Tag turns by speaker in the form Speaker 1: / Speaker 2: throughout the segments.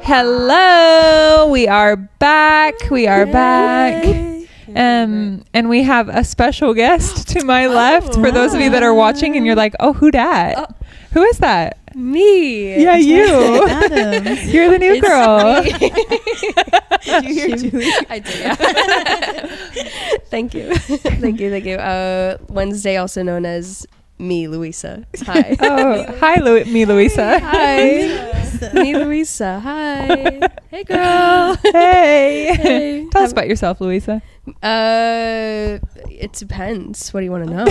Speaker 1: Hello, we are back. And we have a special guest to my left. For those of you that are watching and you're like, oh, who dat? Who is that?
Speaker 2: Me.
Speaker 1: Yeah, you.
Speaker 2: Adams.
Speaker 1: You're the new girl.
Speaker 2: Did you hear Julie? I did. Yeah. Thank you. Thank you. Wednesday, also known as me, Louisa. Hi.
Speaker 1: Oh, hi, me, Louisa.
Speaker 2: Hi. Me, Louisa. Hi. Hey, girl.
Speaker 1: Hey. Tell us about yourself, Louisa.
Speaker 2: It depends. What do you want to know?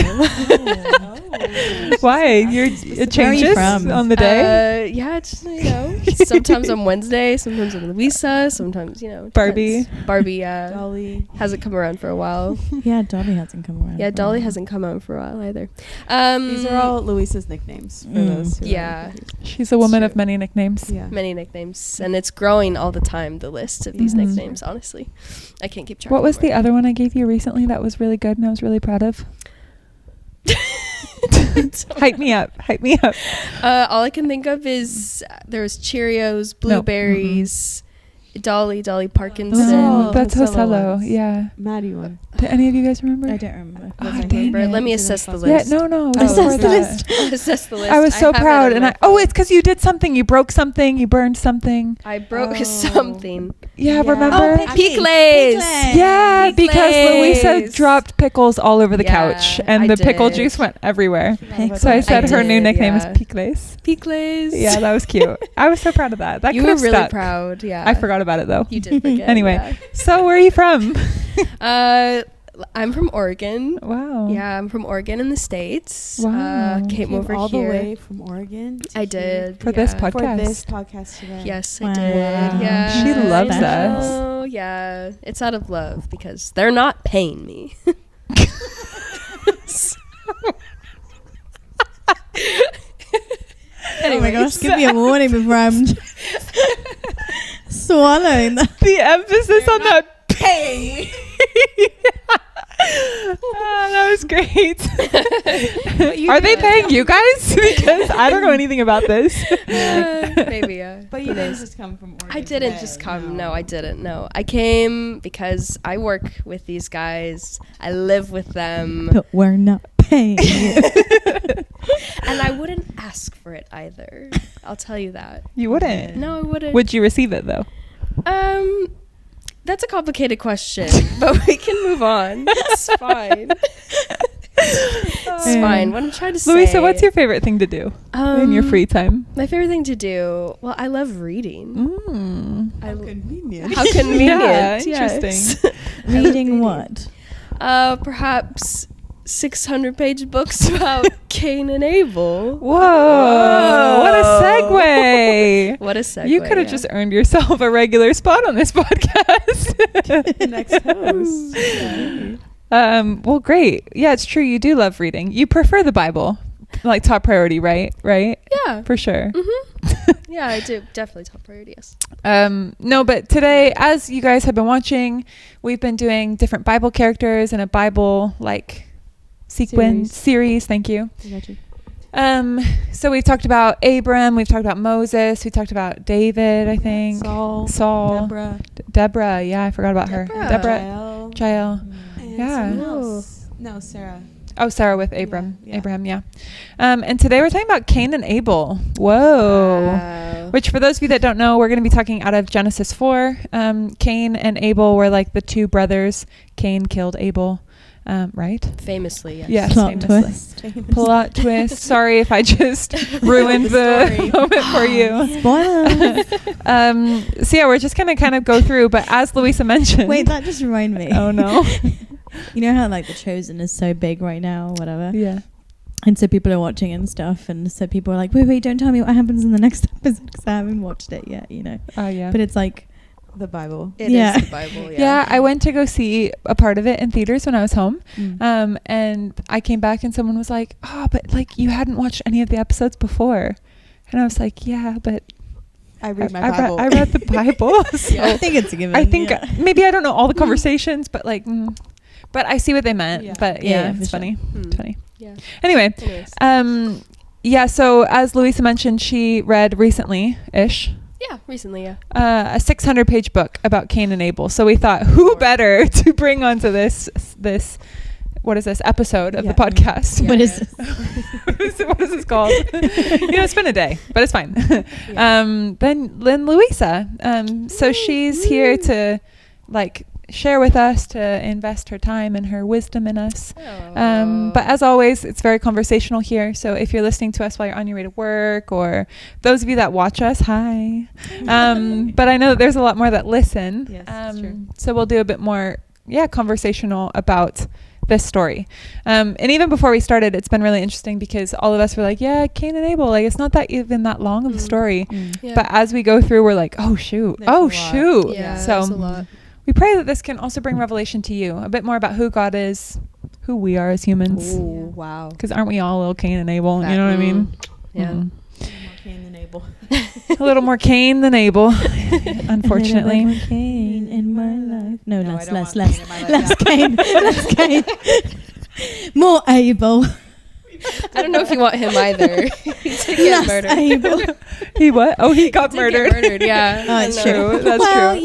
Speaker 1: Why? It changes on the day?
Speaker 2: Yeah, it's, sometimes on Wednesday, sometimes on Louisa, sometimes,
Speaker 1: Barbie.
Speaker 2: Depends. Barbie,
Speaker 3: Dolly.
Speaker 2: Hasn't come around for a while.
Speaker 3: Yeah, Dolly hasn't come around.
Speaker 2: Yeah, Dolly hasn't come around for a while either.
Speaker 3: These are all Louisa's nicknames. For those who
Speaker 1: She's a woman of many nicknames.
Speaker 3: Yeah.
Speaker 2: Many nicknames. And it's growing all the time, the list of these nicknames, honestly. I can't keep track.
Speaker 1: What was the other one I gave you recently that was really good and I was really proud of? Hype me up.
Speaker 2: All I can think of is there was Cheerios, blueberries, Dolly Parkinson.
Speaker 1: Oh, that's Hosello. Yeah.
Speaker 3: Maddie one.
Speaker 1: Do any of you guys remember?
Speaker 3: I don't remember.
Speaker 2: Let me assess the list.
Speaker 1: Yeah, no.
Speaker 3: Assess the list.
Speaker 2: Assess the list.
Speaker 1: I was so proud, and it's because you did something. You broke something. You burned something.
Speaker 2: I broke something.
Speaker 1: Yeah, remember?
Speaker 2: Pickles.
Speaker 1: Yeah, because Louisa dropped pickles all over the couch, and the pickle
Speaker 2: did.
Speaker 1: juice went everywhere. So I said her new nickname is Pickles.
Speaker 2: Pickles.
Speaker 1: Yeah, that was cute. I was so proud of that. That
Speaker 2: you
Speaker 1: could
Speaker 2: were
Speaker 1: have
Speaker 2: really
Speaker 1: stuck.
Speaker 2: proud. Yeah,
Speaker 1: I forgot about it though.
Speaker 2: You did forget.
Speaker 1: Anyway, so where are you from?
Speaker 2: I'm from Oregon.
Speaker 1: Wow.
Speaker 2: Yeah, I'm from Oregon in the States.
Speaker 1: Wow.
Speaker 2: Came over
Speaker 3: all
Speaker 2: here.
Speaker 3: the way from Oregon.
Speaker 2: I did.
Speaker 1: For this podcast.
Speaker 3: For this podcast today.
Speaker 2: Yes,
Speaker 3: Wow.
Speaker 2: I did. Yeah.
Speaker 1: She loves
Speaker 2: us.
Speaker 1: us.
Speaker 2: Oh, yeah. It's out of love because they're not paying me.
Speaker 3: Oh my gosh, give me a warning before I'm swallowing that.
Speaker 1: The emphasis on that pay. That was great. Are they paying you guys? Because I don't know anything about this.
Speaker 2: Maybe, yeah.
Speaker 3: But you didn't just come from Oregon.
Speaker 2: I didn't just come. No, I didn't. No, I came because I work with these guys. I live with them.
Speaker 3: But we're not paying you.
Speaker 2: And I wouldn't ask for it either. I'll tell you that.
Speaker 1: You wouldn't?
Speaker 2: No, I wouldn't.
Speaker 1: Would you receive it though?
Speaker 2: That's a complicated question, but we can move on. It's fine. It's fine. What I'm trying to say.
Speaker 1: Louisa, what's your favorite thing to do in your free time?
Speaker 2: My favorite thing to do? Well, I love reading.
Speaker 3: How convenient.
Speaker 2: How convenient.
Speaker 1: Yeah,
Speaker 2: yes.
Speaker 1: interesting.
Speaker 3: Reading what?
Speaker 2: Perhaps 600-page books about Cain and Abel.
Speaker 1: Whoa. What a segue.
Speaker 2: What a segue.
Speaker 1: You could have just earned yourself a regular spot on this podcast.
Speaker 3: Next host.
Speaker 1: Well, great. Yeah, it's true. You do love reading. You prefer the Bible, like top priority, right?
Speaker 2: Yeah.
Speaker 1: For sure.
Speaker 2: Mm-hmm. Yeah, I do. Definitely top priority, yes.
Speaker 1: No, but today, as you guys have been watching, we've been doing different Bible characters in a Bible, series. Thank you.
Speaker 3: I got you.
Speaker 1: So we've talked about Abram, we've talked about Moses, we talked about David, I think. Saul. Deborah. Yeah, I forgot about her. Deborah. Jael. Yeah.
Speaker 3: No, Sarah.
Speaker 1: Oh, Sarah with Abram.
Speaker 3: Yeah.
Speaker 1: Abraham, yeah. And today we're talking about Cain and Abel. Whoa.
Speaker 2: Wow.
Speaker 1: Which, for those of you that don't know, we're going to be talking out of Genesis 4. Cain and Abel were like the two brothers. Cain killed Abel. Right?
Speaker 2: Famously, yes.
Speaker 1: Yes,
Speaker 3: Plot
Speaker 1: famously.
Speaker 3: twist.
Speaker 1: Plot twist. Sorry if I just ruined the moment for you.
Speaker 3: Spoilers.
Speaker 1: So yeah, we're just gonna kind of go through, but as Louisa mentioned.
Speaker 3: Wait, that just reminded me.
Speaker 1: Oh no.
Speaker 3: You know how The Chosen is so big right now, or whatever?
Speaker 1: Yeah.
Speaker 3: And so people are watching and stuff, and so people are like, wait, don't tell me what happens in the next episode because I haven't watched it yet,
Speaker 1: Oh yeah.
Speaker 3: But it's like the Bible.
Speaker 2: It is the Bible, yeah.
Speaker 1: Yeah, I went to go see a part of it in theaters when I was home. And I came back and someone was like, oh, but you hadn't watched any of the episodes before. And I was like, yeah, but
Speaker 3: I read my Bible.
Speaker 1: I read the Bible. So
Speaker 3: I think it's a given.
Speaker 1: I think maybe I don't know all the conversations, but but I see what they meant.
Speaker 3: Yeah.
Speaker 1: But it's funny. It's funny.
Speaker 2: Yeah.
Speaker 1: Anyway,
Speaker 2: Anyways.
Speaker 1: yeah, so as Louisa mentioned, she read recently-ish.
Speaker 2: Yeah, recently, yeah.
Speaker 1: A 600-page book about Cain and Abel. So we thought, who better to bring onto this what is this episode of the podcast?
Speaker 3: Yeah. What is this?
Speaker 1: What is this called? It's been a day, but it's fine. Then Louisa. So she's here to share with us, to invest her time and her wisdom in us. But as always, it's very conversational here. So if you're listening to us while you're on your way to work, or those of you that watch us, hi. But I know that there's a lot more that listen.
Speaker 3: Yes, that's true.
Speaker 1: So we'll do a bit more, conversational about this story. And even before we started, it's been really interesting because all of us were like, Cain and Abel, it's not that even that long of a story. Yeah. But as we go through, we're like, oh shoot.
Speaker 2: Yeah,
Speaker 1: so
Speaker 2: that's a lot.
Speaker 1: We pray that this can also bring revelation to you, a bit more about who God is, who we are as humans.
Speaker 2: Ooh, wow.
Speaker 1: Because aren't we all a little Cain and Abel? You know what I mean?
Speaker 2: Yeah.
Speaker 3: More Cain than Abel.
Speaker 1: A little more Cain than Abel, unfortunately.
Speaker 3: More Cain in my life. No, less
Speaker 1: Cain.
Speaker 3: Less Cain. More Abel.
Speaker 2: I don't know if you want him either. He did get murdered.
Speaker 3: Abel.
Speaker 1: He what? Oh, he got murdered.
Speaker 2: Get murdered, yeah.
Speaker 3: Oh, it's true.
Speaker 1: That's true.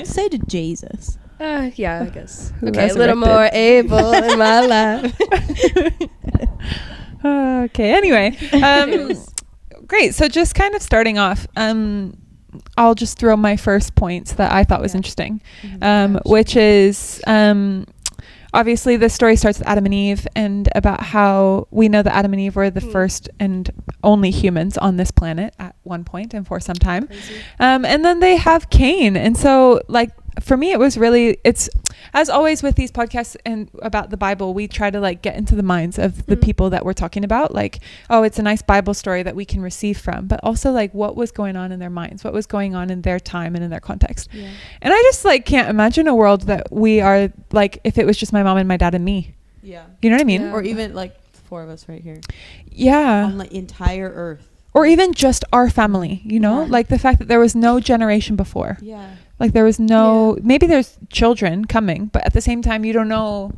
Speaker 3: So did Jesus.
Speaker 2: Yeah, I guess.
Speaker 1: Who
Speaker 2: okay, a little more Abel in my life.
Speaker 1: Okay, anyway. Great. So just kind of starting off, I'll just throw my first points that I thought was interesting, which is... obviously, this story starts with Adam and Eve, and about how we know that Adam and Eve were the first and only humans on this planet at one point and for some time. And then they have Cain. And so, for me, it was really, it's, as always with these podcasts and about the Bible, we try to get into the minds of the people that we're talking about. It's a nice Bible story that we can receive from, but also what was going on in their minds, what was going on in their time and in their context. Yeah. And I just can't imagine a world that we are if it was just my mom and my dad and me.
Speaker 4: Yeah.
Speaker 1: You know what I mean?
Speaker 4: Yeah. Or even the four of us right here.
Speaker 1: Yeah.
Speaker 4: On the entire earth.
Speaker 1: Or even just our family, the fact that there was no generation before.
Speaker 4: Yeah.
Speaker 1: There was no, maybe there's children coming, but at the same time, you don't know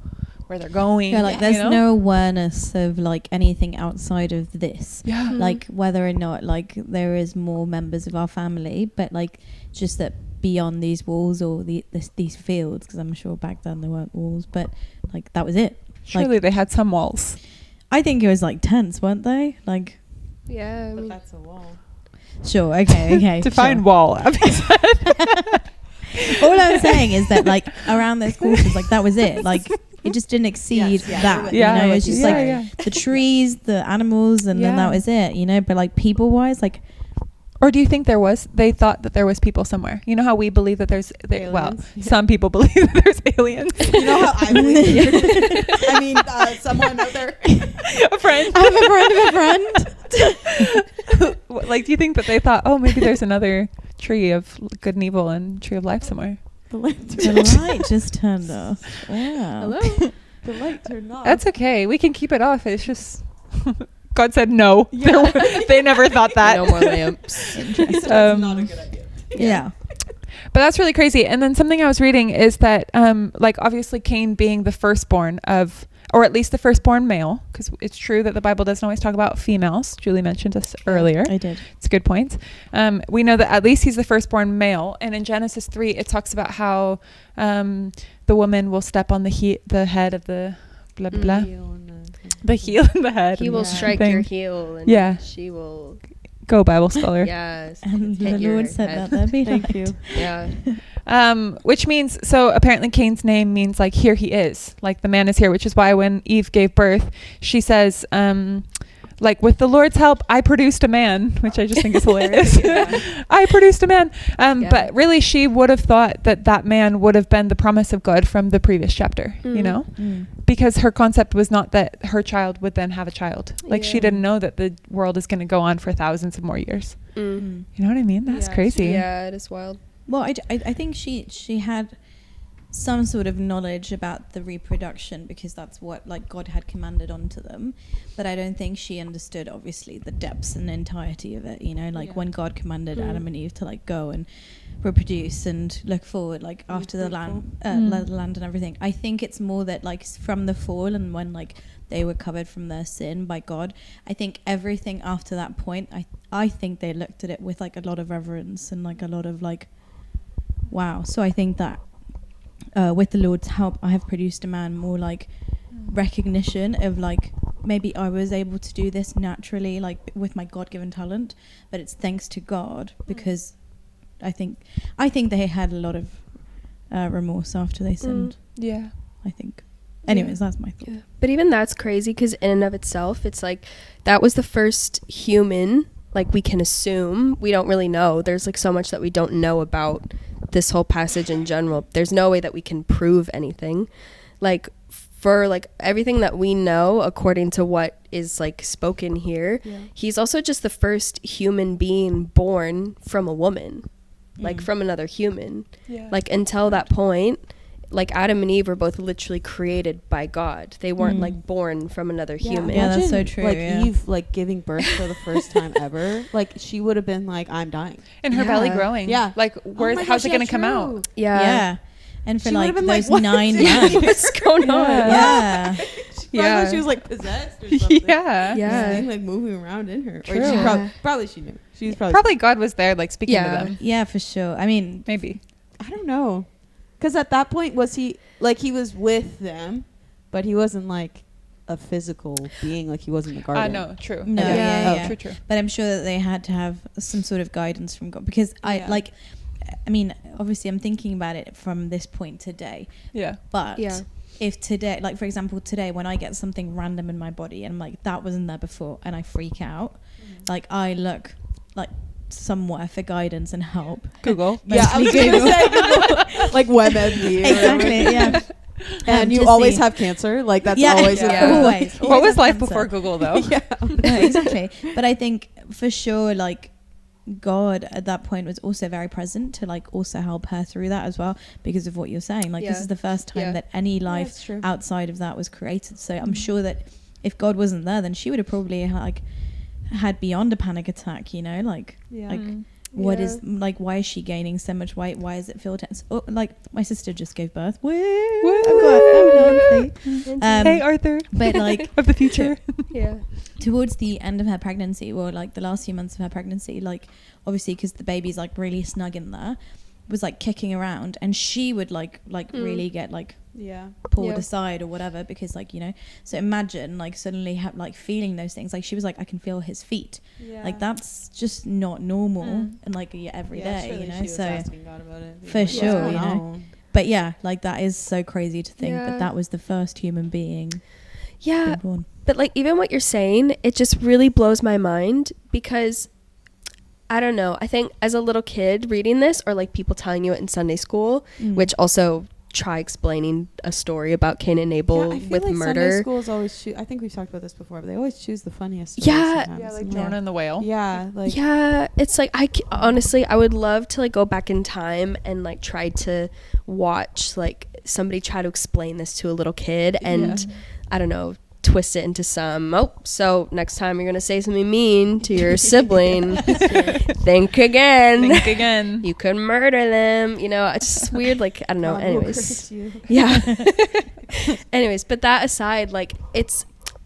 Speaker 1: where they're going.
Speaker 3: Yeah, there's no awareness of anything outside of this.
Speaker 1: Yeah.
Speaker 3: Whether or not there is more members of our family, but just that beyond these walls or these fields, because I'm sure back then there weren't walls, but that was it.
Speaker 1: Surely they had some walls.
Speaker 3: I think it was tents, weren't they?
Speaker 2: Yeah,
Speaker 4: but that's a wall.
Speaker 3: Sure. Okay.
Speaker 1: Define wall.
Speaker 3: All I'm saying is that around those quarters, that was it. It just didn't exceed that.
Speaker 1: Yeah.
Speaker 3: It's just the trees, the animals, and then that was it. But people wise,
Speaker 1: or do you think they thought that there was people somewhere? You know how we believe that there's some people believe that there's aliens.
Speaker 4: You know how I believe I mean, someone out there.
Speaker 1: A friend.
Speaker 3: I have a friend of a friend.
Speaker 1: Do you think that they thought, maybe there's another tree of good and evil and tree of life somewhere?
Speaker 3: The light just turned off. Wow.
Speaker 4: Hello? The light turned off.
Speaker 1: That's okay. We can keep it off. It's just... God said no. Yeah. They never thought that.
Speaker 2: No more lamps.
Speaker 4: That's not a good idea.
Speaker 3: Yeah.
Speaker 1: But that's really crazy. And then something I was reading is that, obviously Cain being the firstborn of, or at least the firstborn male, because it's true that the Bible doesn't always talk about females. Julie mentioned this earlier. I did. It's a good point. We know that at least he's the firstborn male. And in Genesis 3, it talks about how the woman will step on the head of the blah, blah, blah. The heel and the head.
Speaker 2: He will strike your heel and she will...
Speaker 1: Go, Bible scholar.
Speaker 2: Yes.
Speaker 3: And the Lord said that. Thank you.
Speaker 2: Yeah.
Speaker 1: Which means, so apparently Cain's name means here he is, the man is here, which is why when Eve gave birth, she says, with the Lord's help, I produced a man, which I just think is hilarious. I produced a man. But really she would have thought that man would have been the promise of God from the previous chapter, because her concept was not that her child would then have a child. She didn't know that the world is going to go on for thousands of more years. You know what I mean? That's crazy.
Speaker 2: Yeah, it is wild.
Speaker 3: Well, I think she had some sort of knowledge about the reproduction, because that's what like God had commanded onto them. But I don't think she understood obviously the depths and entirety of it, you know, like when God commanded Adam and Eve to like go and reproduce and look forward, like after the land and everything. I think it's more that like from the fall and when like they were covered from their sin by God, I think everything after that point, I think they looked at it with like a lot of reverence and like a lot of like, wow. So I think that with the Lord's help, I have produced a man more like recognition of like, maybe I was able to do this naturally, like with my God-given talent, but it's thanks to God, because I think they had a lot of remorse after they sinned.
Speaker 1: Yeah,
Speaker 3: I think. Anyways, that's my thought.
Speaker 2: Yeah. But even that's crazy, because in and of itself, it's like that was the first human. Like, we can assume, we don't really know. There's like so much that we don't know about this whole passage in general. There's no way that we can prove anything. Like, for like everything that we know, according to what is like spoken here, he's also just the first human being born from a woman, like from another human. Like, until that point, like Adam and Eve were both literally created by God. They weren't like born from another human.
Speaker 3: Yeah, that's so true.
Speaker 4: Like Eve, like giving birth for the first time ever. Like, she would have been like, I'm dying.
Speaker 1: And her belly growing.
Speaker 4: Yeah.
Speaker 1: Like, how's it going to come out?
Speaker 3: Yeah. And for
Speaker 4: She
Speaker 3: like
Speaker 4: would've been
Speaker 3: those
Speaker 4: like,
Speaker 3: 9 months.
Speaker 2: What's going on?
Speaker 3: Yeah.
Speaker 4: She was like possessed or something.
Speaker 1: Yeah.
Speaker 2: Yeah.
Speaker 4: Thing, like moving around in her.
Speaker 1: True.
Speaker 4: Or she probably she knew. She was
Speaker 1: Probably God was there, like speaking to them.
Speaker 3: Yeah, for sure. I mean,
Speaker 1: Maybe.
Speaker 4: I don't know. Because at that point, was he was with them, but he wasn't like a physical being, like he was in the garden.
Speaker 1: No, true.
Speaker 3: No, yeah.
Speaker 1: True.
Speaker 3: But I'm sure that they had to have some sort of guidance from God, because I mean, obviously I'm thinking about it from this point today.
Speaker 1: Yeah.
Speaker 3: But if today, like for example, today when I get something random in my body and I'm like, that wasn't there before, and I freak out, like I look like somewhere for guidance and help.
Speaker 1: Google.
Speaker 4: Yeah, I was going to say Google. Like WebMD.
Speaker 3: Exactly, yeah.
Speaker 4: And you always have cancer. Like, that's always
Speaker 3: always.
Speaker 1: What was life
Speaker 3: cancer.
Speaker 1: before Google, though?
Speaker 3: Yeah, exactly. But I think for sure, like, God at that point was also very present to like also help her through that as well, because of what you're saying. Like, this is the first time that any life outside of that was created. So I'm sure that if God wasn't there, then she would have probably had beyond a panic attack, you know, like what is like, why is she gaining so much weight? Why does it feel tense? Oh, like my sister just gave birth.
Speaker 1: Hey Arthur.
Speaker 3: But like
Speaker 1: of the future.
Speaker 3: Towards the end of her pregnancy, or like the last few months of her pregnancy, like obviously because the baby's like really snug in there, was like kicking around, and she would like really get like pulled aside or whatever, because like, you know, so imagine like suddenly like feeling those things. Like she was like, I can feel his feet. Like that's just not normal and like every day, you know. So asking God about it, for sure, you know. But yeah, like that is so crazy to think that was the first human being born.
Speaker 2: But like, even what you're saying, it just really blows my mind, because I don't know, I think as a little kid reading this, or like people telling you it in Sunday school, which also try explaining a story about Cain and Abel with like murder.
Speaker 4: Sunday schools always I think we've talked about this before, but they always choose the funniest stories sometimes.
Speaker 1: Like Jonah and the whale.
Speaker 2: It's like honestly I would love to like go back in time and like try to watch like somebody try to explain this to a little kid, and I don't know, twist it into so next time you're gonna say something mean to your sibling, think again, you could murder them, you know. It's just weird, like I don't know. Anyways, anyways, but that aside, like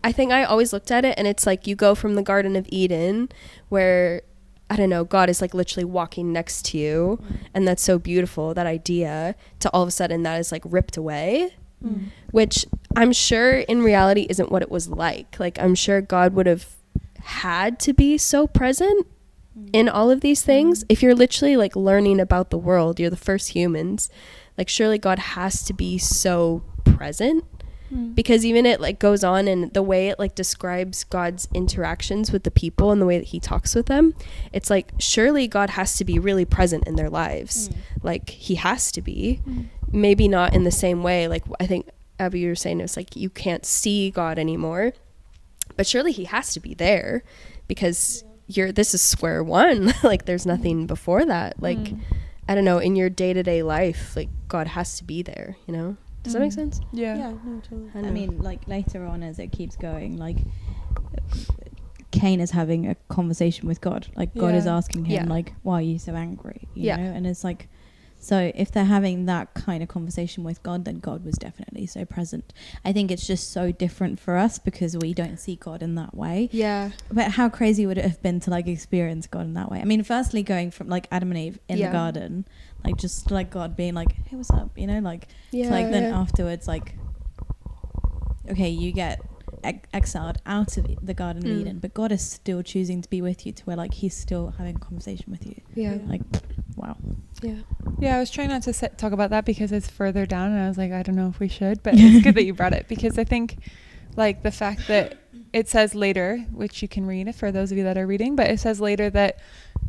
Speaker 2: I think I always looked at it, and it's like you go from the Garden of Eden, where I don't know, God is like literally walking next to you, and that's so beautiful, that idea, to all of a sudden that is like ripped away. Which I'm sure in reality isn't what it was like. Like, I'm sure God would have had to be so present in all of these things. If you're literally like learning about the world, you're the first humans, like surely God has to be so present, because even it like goes on, and the way it like describes God's interactions with the people and the way that he talks with them, it's like surely God has to be really present in their lives. Like he has to be. Maybe not in the same way, like I think Abby, you were saying, it's like you can't see God anymore, but surely he has to be there, because this is square one. Like there's nothing before that. Like I don't know, in your day-to-day life, like God has to be there, you know? Does that make sense?
Speaker 1: Yeah.
Speaker 4: Yeah, no, totally.
Speaker 3: I mean, like later on as it keeps going, like Cain is having a conversation with God. Like God is asking him, like, why are you so angry? You know? And it's like, so if they're having that kind of conversation with God, then God was definitely so present. I think it's just so different for us because we don't see God in that way.
Speaker 2: Yeah.
Speaker 3: But how crazy would it have been to like experience God in that way? I mean, firstly, going from like Adam and Eve in the garden, like just like God being like, hey, what's up? You know, like, to, like then afterwards, like, okay, you get exiled out of the Garden of Eden, but God is still choosing to be with you to where like he's still having a conversation with you.
Speaker 2: Yeah.
Speaker 3: Like, wow.
Speaker 1: Yeah, I was trying not to talk about that because it's further down, and I was like, I don't know if we should, but it's good that you brought it, because I think like the fact that it says later, which you can read for those of you that are reading, but it says later that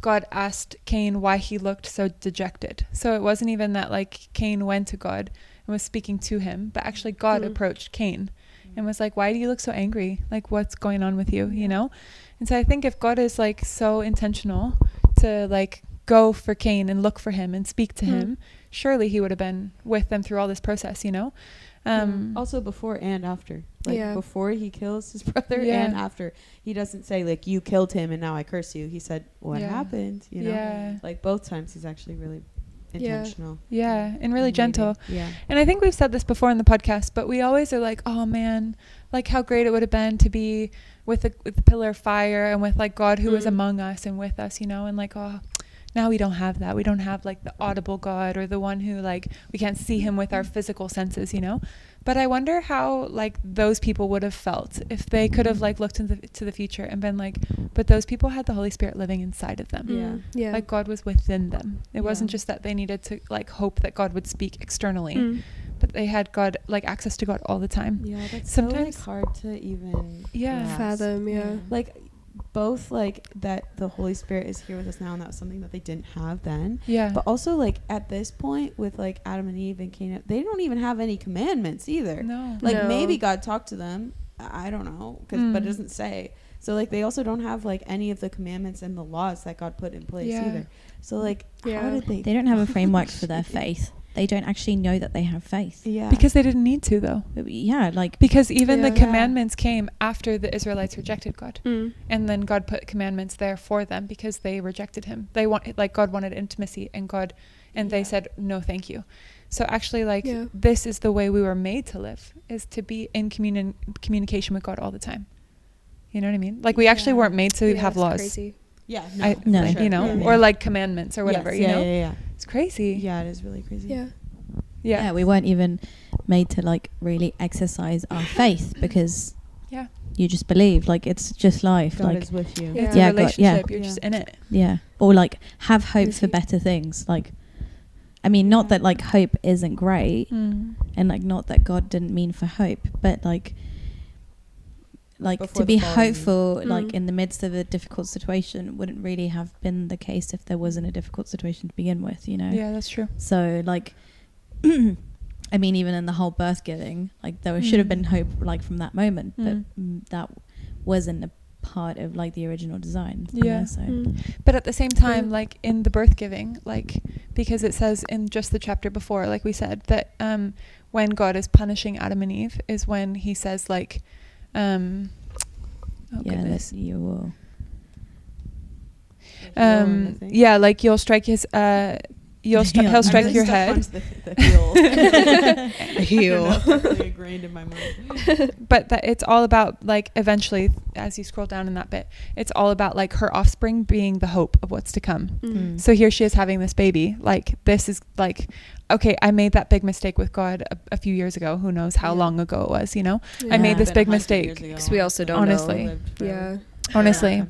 Speaker 1: God asked Cain why he looked so dejected. So it wasn't even that like Cain went to God and was speaking to him, but actually God approached Cain and was like, why do you look so angry? Like, what's going on with you, you know? And so I think if God is like so intentional to like go for Cain and look for him and speak to him, surely he would have been with them through all this process, you know?
Speaker 4: Also before and after. Like before he kills his brother and after. He doesn't say like, you killed him and now I curse you. He said, what happened? You know? Like both times he's actually really intentional.
Speaker 1: And really gentle.
Speaker 4: Yeah.
Speaker 1: And I think we've said this before in the podcast, but we always are like, oh man, like how great it would have been to be with the pillar of fire and with like God who was among us and with us, you know, and like, oh, now we don't have that. We don't have like the audible God or the one who like we can't see him with our physical senses, you know. But I wonder how like those people would have felt if they could have like looked into the future and been like, but those people had the Holy Spirit living inside of them.
Speaker 2: Yeah.
Speaker 1: Like God was within them. It wasn't just that they needed to like hope that God would speak externally, but they had God, like access to God all the time.
Speaker 4: Yeah, that's
Speaker 1: sometimes
Speaker 4: so like hard to even
Speaker 2: fathom.
Speaker 4: Like both like that the Holy Spirit is here with us now, and that was something that they didn't have then. But also like at this point with like Adam and Eve and Cain, they don't even have any commandments either. Maybe God talked to them. I don't know, but it doesn't say. So like they also don't have like any of the commandments and the laws that God put in place either. So like how did they
Speaker 3: don't have a framework for their faith. They don't actually know that they have faith.
Speaker 1: Because they didn't need to though. Because even the commandments came after the Israelites rejected God. And then God put commandments there for them because they rejected him. They God wanted intimacy, and they said no thank you. So actually like this is the way we were made to live, is to be in communication with God all the time. You know what I mean? Like we actually weren't made to have laws. Crazy.
Speaker 3: You
Speaker 1: know, or like commandments or whatever, you know? It's crazy.
Speaker 4: Yeah, it is really crazy.
Speaker 3: Yeah, we weren't even made to like really exercise our faith because you just believe, like it's just life.
Speaker 4: God
Speaker 3: like
Speaker 4: is with you.
Speaker 1: It's a relationship. You're just in it.
Speaker 3: Yeah. Or like have hope for better things. Like, I mean, not that like hope isn't great, and like not that God didn't mean for hope, but like to be hopeful like in the midst of a difficult situation wouldn't really have been the case if there wasn't a difficult situation to begin with, you know.
Speaker 1: Yeah, that's true.
Speaker 3: So like I mean, even in the whole birth giving, like there should have been hope like from that moment, but that wasn't a part of like the original design, you know, so.
Speaker 1: But at the same time, like in the birth giving, like because it says in just the chapter before, like we said, that when God is punishing Adam and Eve is when he says like goodness.
Speaker 3: That you will
Speaker 1: like you'll strike his he'll strike your head.
Speaker 4: The heel.
Speaker 2: The heel.
Speaker 4: That's really ingrained in my mind.
Speaker 1: But that it's all about like eventually, as you scroll down in that bit, it's all about like her offspring being the hope of what's to come. So here she is having this baby. Like this is like, okay, I made that big mistake with God a few years ago. Who knows how long ago it was, you know? I made this big mistake.
Speaker 2: Because we also don't
Speaker 1: honestly
Speaker 2: know.
Speaker 1: Honestly,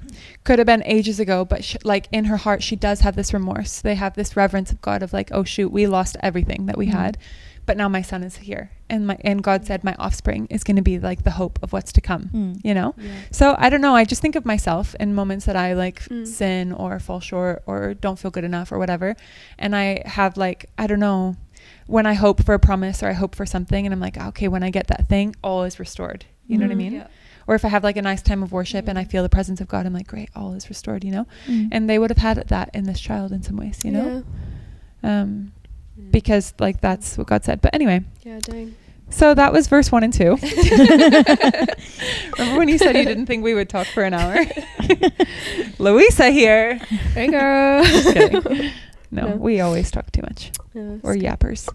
Speaker 1: could have been ages ago, but like in her heart, she does have this remorse. They have this reverence of God of like, oh shoot, we lost everything that we had, but now my son is here, and God said my offspring is going to be like the hope of what's to come, you know? So I don't know. I just think of myself in moments that I like sin or fall short or don't feel good enough or whatever. And I have like, I don't know, when I hope for a promise or I hope for something and I'm like, okay, when I get that thing, all is restored. You know what I mean? Yeah. Or if I have like a nice time of worship and I feel the presence of God, I'm like, great, all is restored, you know? And they would have had that in this child in some ways, you know? because like that's what God said. But anyway.
Speaker 2: Yeah, dang.
Speaker 1: So that was verse 1 and 2. Remember when you said you didn't think we would talk for an hour? Louisa here.
Speaker 2: Hey, girl.
Speaker 1: Just kidding. No, we always talk too much.
Speaker 2: Yeah,
Speaker 1: Or yappers.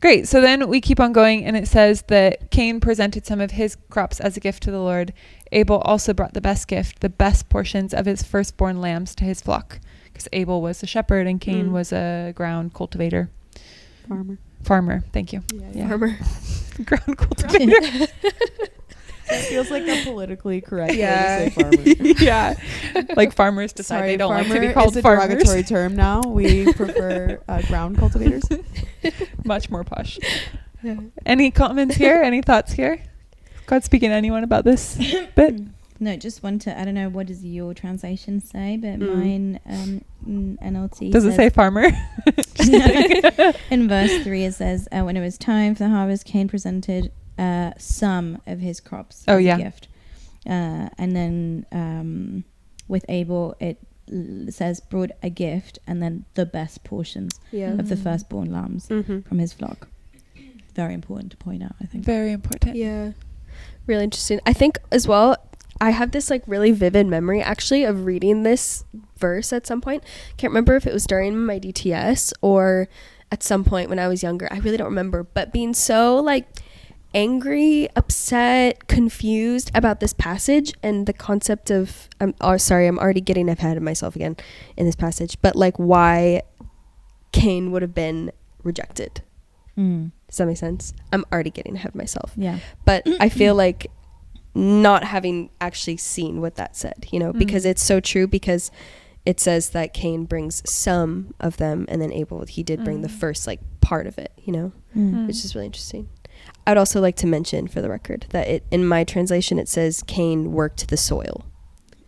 Speaker 1: Great. So then we keep on going, and it says that Cain presented some of his crops as a gift to the Lord. Abel also brought the best gift, the best portions of his firstborn lambs to his flock. Because Abel was a shepherd and Cain was a ground cultivator. Farmer. Thank you.
Speaker 4: Yeah.
Speaker 2: Farmer.
Speaker 1: Ground cultivator.
Speaker 4: It feels like a politically correct way
Speaker 2: Yeah.
Speaker 4: to say farmer.
Speaker 1: Yeah. Like farmers decide they don't like to be called
Speaker 4: is a
Speaker 1: farmers.
Speaker 4: derogatory term now. We prefer ground cultivators.
Speaker 1: Much more posh. Any comments here? Any thoughts here? God speaking to anyone about this bit?
Speaker 3: No, just want to, I don't know, what does your translation say, but mine, NLT
Speaker 1: Does it say farmer?
Speaker 3: In verse 3 it says, when it was time for the harvest, Cain presented some of his crops as a gift. And then with Abel, it says brought a gift and then the best portions of the firstborn lambs from his flock. Very important to point out, I think.
Speaker 1: Very important.
Speaker 2: Yeah. Really interesting. I think as well, I have this like really vivid memory actually of reading this verse at some point. Can't remember if it was during my DTS or at some point when I was younger. I really don't remember, but being so like angry, upset, confused about this passage and the concept of I'm already getting ahead of myself again in this passage, but like why Cain would have been rejected. Does that make sense? I'm already getting ahead of myself.
Speaker 3: Yeah.
Speaker 2: But I feel like not having actually seen what that said, you know, because it's so true, because it says that Cain brings some of them and then Abel, he did bring the first like part of it, you know, which is really interesting. I'd also like to mention for the record that in my translation, it says Cain worked the soil.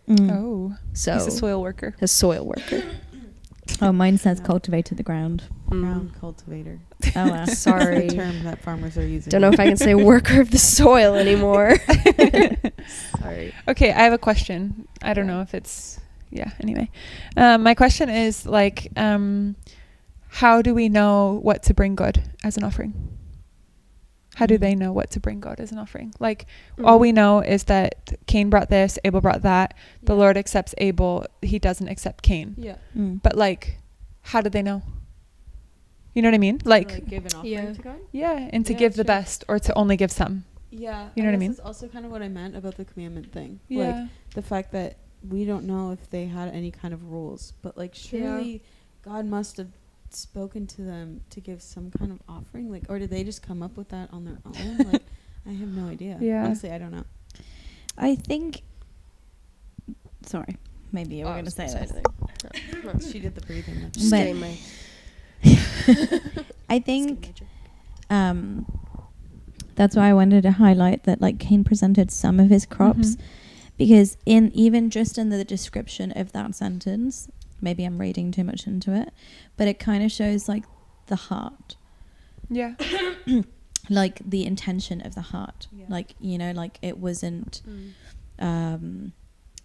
Speaker 1: Oh,
Speaker 2: so
Speaker 1: he's a soil worker.
Speaker 2: A soil worker.
Speaker 3: Oh, mine says cultivated the ground.
Speaker 4: Ground cultivator.
Speaker 3: Oh, wow.
Speaker 2: Sorry.
Speaker 4: That's the term that farmers are using.
Speaker 2: Don't know if I can say worker of the soil anymore. Sorry.
Speaker 1: Okay, I have a question. I don't know if it's... Yeah, anyway. My question is, like, how do we know what to bring God as an offering? How do they know what to bring God as an offering? Like, all we know is that Cain brought this, Abel brought that. The Lord accepts Abel. He doesn't accept Cain.
Speaker 4: Yeah.
Speaker 1: But, like, how do they know? You know what I mean? Like
Speaker 4: give an offering to God?
Speaker 1: Yeah, and to give the best or to only give some.
Speaker 4: Yeah.
Speaker 1: You know what I mean?
Speaker 4: This is also kind of what I meant about the commandment thing.
Speaker 1: Yeah.
Speaker 4: Like, the fact that we don't know if they had any kind of rules. But, like, surely God must have spoken to them to give some kind of offering, like, or did they just come up with that on their own? Like, I have no idea. Honestly, I don't know.
Speaker 3: I think, sorry, maybe you were going to say that.
Speaker 4: She did the breathing.
Speaker 2: Just getting my
Speaker 3: I think that's why I wanted to highlight that, like, Cain presented some of his crops, because even just in the description of that sentence, maybe I'm reading too much into it, but it kind of shows like the heart. Yeah. Like the intention of the heart. Yeah. Like, you know, like it wasn't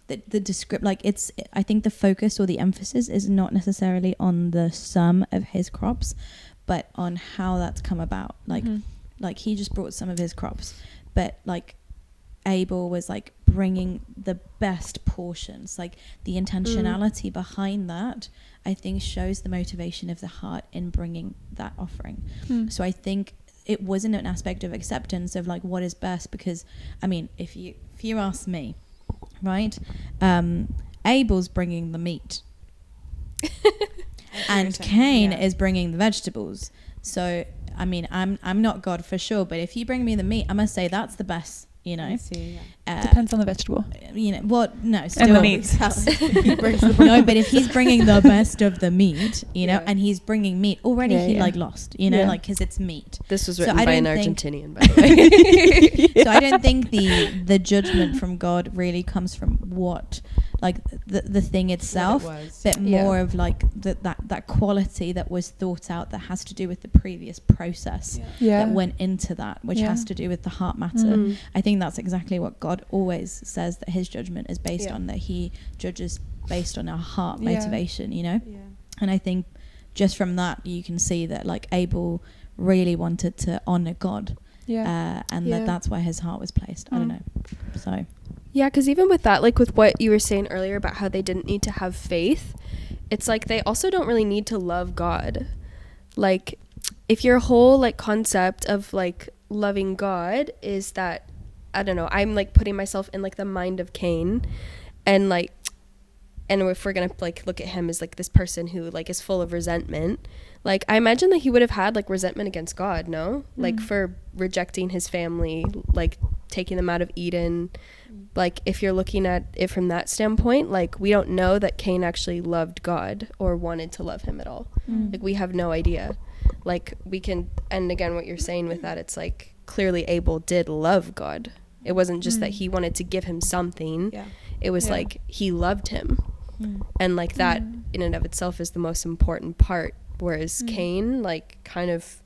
Speaker 3: the descript, like it's, I think the focus or the emphasis is not necessarily on the sum of his crops, but on how that's come about. Like, like he just brought some of his crops, but like Abel was like bringing the best portions. Like the intentionality behind that, I think, shows the motivation of the heart in bringing that offering. So I think it wasn't an aspect of acceptance of like what is best, because I mean, if you ask me, right, Abel's bringing the meat and Cain is bringing the vegetables. So I mean, I'm not God for sure, but if you bring me the meat, I must say that's the best. You know,
Speaker 1: depends on the vegetable.
Speaker 3: You know what? No, still
Speaker 1: and the meat.
Speaker 4: He brings the
Speaker 3: no, but if he's bringing the best of the meat, you know, and he's bringing meat already, he like lost, you know, like because it's meat.
Speaker 2: This was written by an Argentinian, by the
Speaker 3: way. So I don't think the judgment from God really comes from what, like the thing itself, but more of like that quality that was thought out that has to do with the previous process that went into that, which has to do with the heart matter. I think that's exactly what God always says, that his judgment is based on, that he judges based on our heart motivation, you know? And I think just from that you can see that like Abel really wanted to honor God. And that's why his heart was placed. I don't know. So
Speaker 2: yeah, because even with that, like with what you were saying earlier about how they didn't need to have faith, it's like they also don't really need to love God. Like if your whole like concept of like loving God is that, I don't know, I'm like putting myself in like the mind of Cain, and like, and if we're gonna like look at him as like this person who like is full of resentment, like I imagine that he would have had like resentment against God, no? Like for rejecting his family, like taking them out of Eden. Like if you're looking at it from that standpoint, like we don't know that Cain actually loved God or wanted to love him at all. Like we have no idea. Like we can, and again what you're saying with that, it's like clearly Abel did love God. It wasn't just that he wanted to give him something. It was like he loved him. And like that in and of itself is the most important part, whereas Cain, like kind of